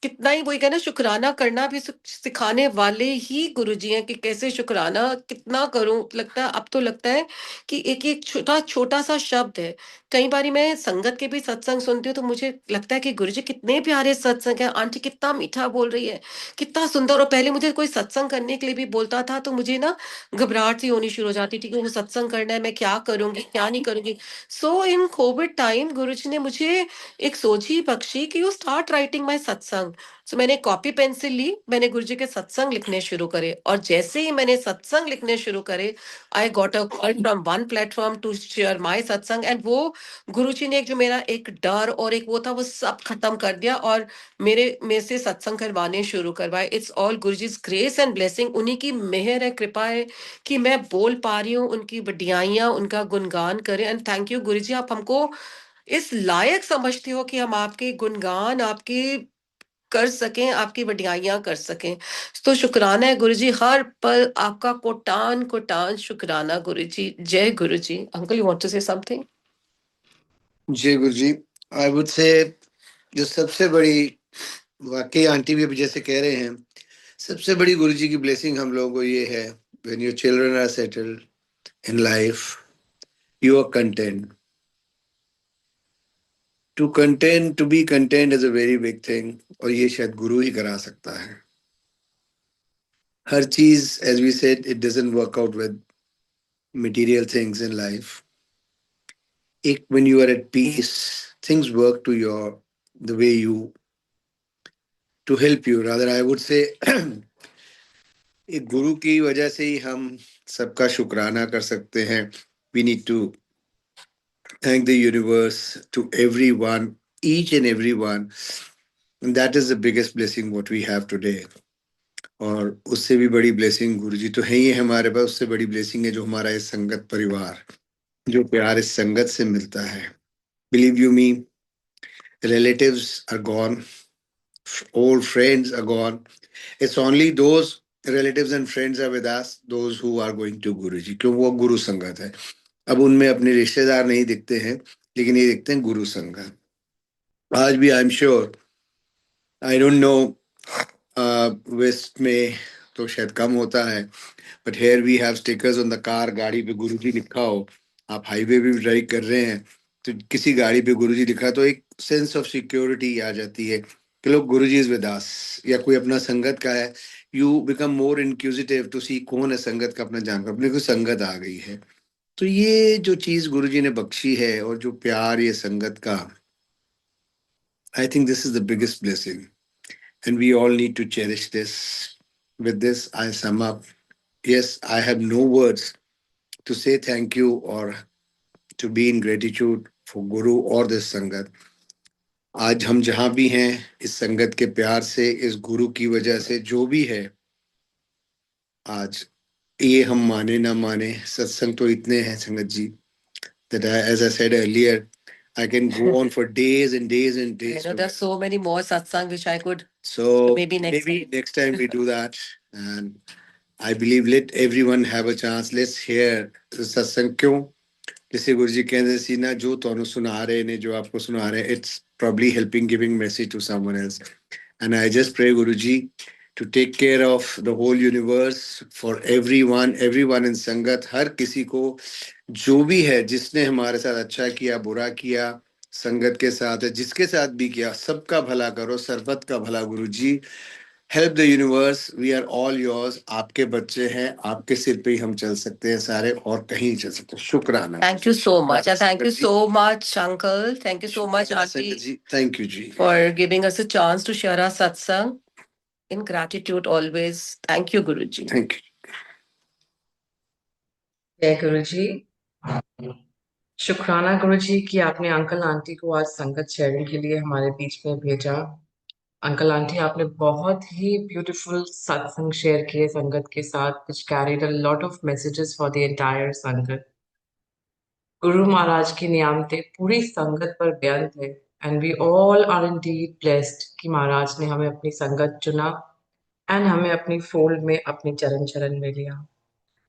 कितना ही वही कहना, शुक्राना करना भी सिखाने वाले ही गुरुजी हैं कि कैसे शुक्राना कितना करूं। लगता है अब तो लगता है कि एक एक छोटा छोटा सा शब्द है। कई बारी मैं संगत के भी सत्संग सुनती हूँ तो मुझे लगता है कि गुरुजी कितने प्यारे सत्संग है, आंटी कितना मीठा बोल रही है, कितना सुंदर। और पहले मुझे कोई सत्संग करने के लिए भी बोलता था तो मुझे ना घबराहट सी होनी शुरू हो जाती थी कि वो सत्संग करना है, मैं क्या करूंगी क्या नहीं करूंगी। सो इन कोविड टाइम गुरुजी ने मुझे एक सोची बख्शी कि यू स्टार्ट राइटिंग माय सत्संग। सो मैंने कॉपी पेंसिल ली, मैंने गुरुजी के सत्संग लिखने शुरू करे, और जैसे ही मैंने सत्संग लिखने शुरू करे, I got a call from one platform to share my satsang. And वो गुरुजी ने एक जो मेरा एक डर और एक वो था वो सब खत्म कर दिया और मेरे से सत्संग करवाने शुरू करवाए। It's all Guruji's grace and blessing, उन्हीं की मेहर है, कृपा है कि मैं बोल पा रही हूँ, उनकी बढ़ियाइयाँ, उनका गुणगान करें। एंड थैंक यू गुरुजी, आप हमको इस लायक समझते हो कि हम आपके गुणगान आपके कर सकें, आपकी बढ़ियाइयाँ कर सकें। तो शुक्राना है गुरुजी, हर पल आपका कोटान कोटान शुक्राना गुरुजी। जय Guruji. Uncle, you want to say something? जय गुरु जी। आई वुड से जो सबसे बड़ी, वाकई आंटी भी अभी जैसे कह रहे हैं, सबसे बड़ी गुरु जी की ब्लेसिंग हम लोगों को ये है, when your children are settled in life, you are content. To be content is a very big thing, और ये शायद गुरु ही करा सकता है। हर चीज, as we said, it doesn't work out with material things in life. When you are at peace, things work to the way you, to help you. Rather, I would say, एक गुरु की वजह से ही हम सबका शुक्राना कर सकते हैं. We need to thank the universe, to everyone, each and everyone. And that is the biggest blessing what we have today. और उससे भी बड़ी ब्लेसिंग गुरु जी तो है ही हमारे पास, उससे बड़ी ब्लेसिंग है जो हमारा इस संगत परिवार, जो प्यार इस संगत से मिलता है. Believe you me, relatives are gone, old friends are gone. It's only those relatives and friends are with us, those who are going to Guruji, क्यों वो गुरु संगत है. अब उनमें अपने रिश्तेदार नहीं दिखते हैं, लेकिन ये दिखते हैं गुरु संगत. आज भी I am sure, I don't know, west में तो शायद कम होता है, but here we have stickers on the car, गाड़ी पे गुरुजी लिखा हो. आप हाईवे पे भी ड्राइव कर रहे हैं तो किसी गाड़ी पे गुरुजी लिखा तो एक सेंस ऑफ सिक्योरिटी आ जाती है कि लोग गुरुजी इज विद अस, या कोई अपना संगत का है. You become more inquisitive to see कौन है संगत का अपना, जानकर अपने को संगत आ गई है. तो ये जो चीज गुरुजी ने बख्शी है और जो प्यार ये संगत का, I think this is the biggest blessing, and we all need to cherish this. With this, I sum up. Yes, I have no words to say thank you or to be in gratitude for Guru or this Sangat. आज हम जहां भी हैं, इस संगत के प्यार से, इस गुरु की वजह से, जो भी है, आज ये हम माने ना माने, सत्संग तो इतने हैं संगत जी, that as I said earlier, I can go on for days and days and days. I know there's so many more satsang which I could. So maybe next time we do that. And I believe let everyone have a chance. Let's hear सत्संग. क्यों? जैसे गुरु जी कहते हैं सीना, जो ਤੁਹਾਨੂੰ सुना रहे ने, जो आपको सुना रहे, it's probably helping, giving message to someone else. And I just pray Guruji to take care of the whole universe for everyone in संगत. हर किसी को जो भी है, जिसने हमारे साथ अच्छा किया, बुरा किया, संगत के साथ है, जिसके साथ भी किया, सबका भला करो, सर्वत का भला Guruji. Help the universe, we are all yours. आपके बच्चे हैं, आपके सिर पे ही हम चल सकते हैं सारे, और कहीं चल सकते. शुक्राना. Thank you so much. And thank you so much, Uncle. Thank you so much, Auntie, ji. Thank you ji. for giving us a chance to share our satsang. In gratitude always. Thank you, Guruji. Thank you. जय गुरुजी. शुक्राना गुरुजी कि आपने uncle aunty को आज संगत sharing के लिए हमारे बीच में भेजा। अंकल आंटी, आपने बहुत ही ब्यूटीफुल सत्संग शेयर किए संगत के साथ, which carried a lot of messages for the entire संगत। गुरु महाराज की नियामतें पूरी संगत पर बेअंत है, and we all are indeed blessed कि महाराज ने हमें अपनी संगत चुना एंड हमें अपनी फोल्ड में अपने चरण चरण में लिया।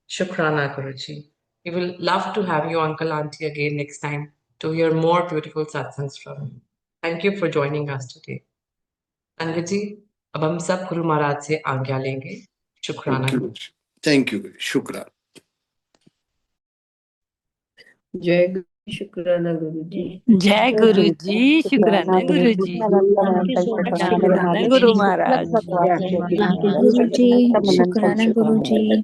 शुक्राना गुरुजी। We will love to have you, Uncle Auntie, again next time to hear more beautiful satsangs from you. Thank you for joining us today. संगत जी, अब हम सब गुरु महाराज से आज्ञा लेंगे। शुक्राना। थैंक यू, शुक्राना। जय गुरु, शुक्राना गुरु जी। जय गुरु जी, शुक्राना गुरु जी, शुक्राना गुरु महाराज। गुरु जी, शुक्राना गुरु जी।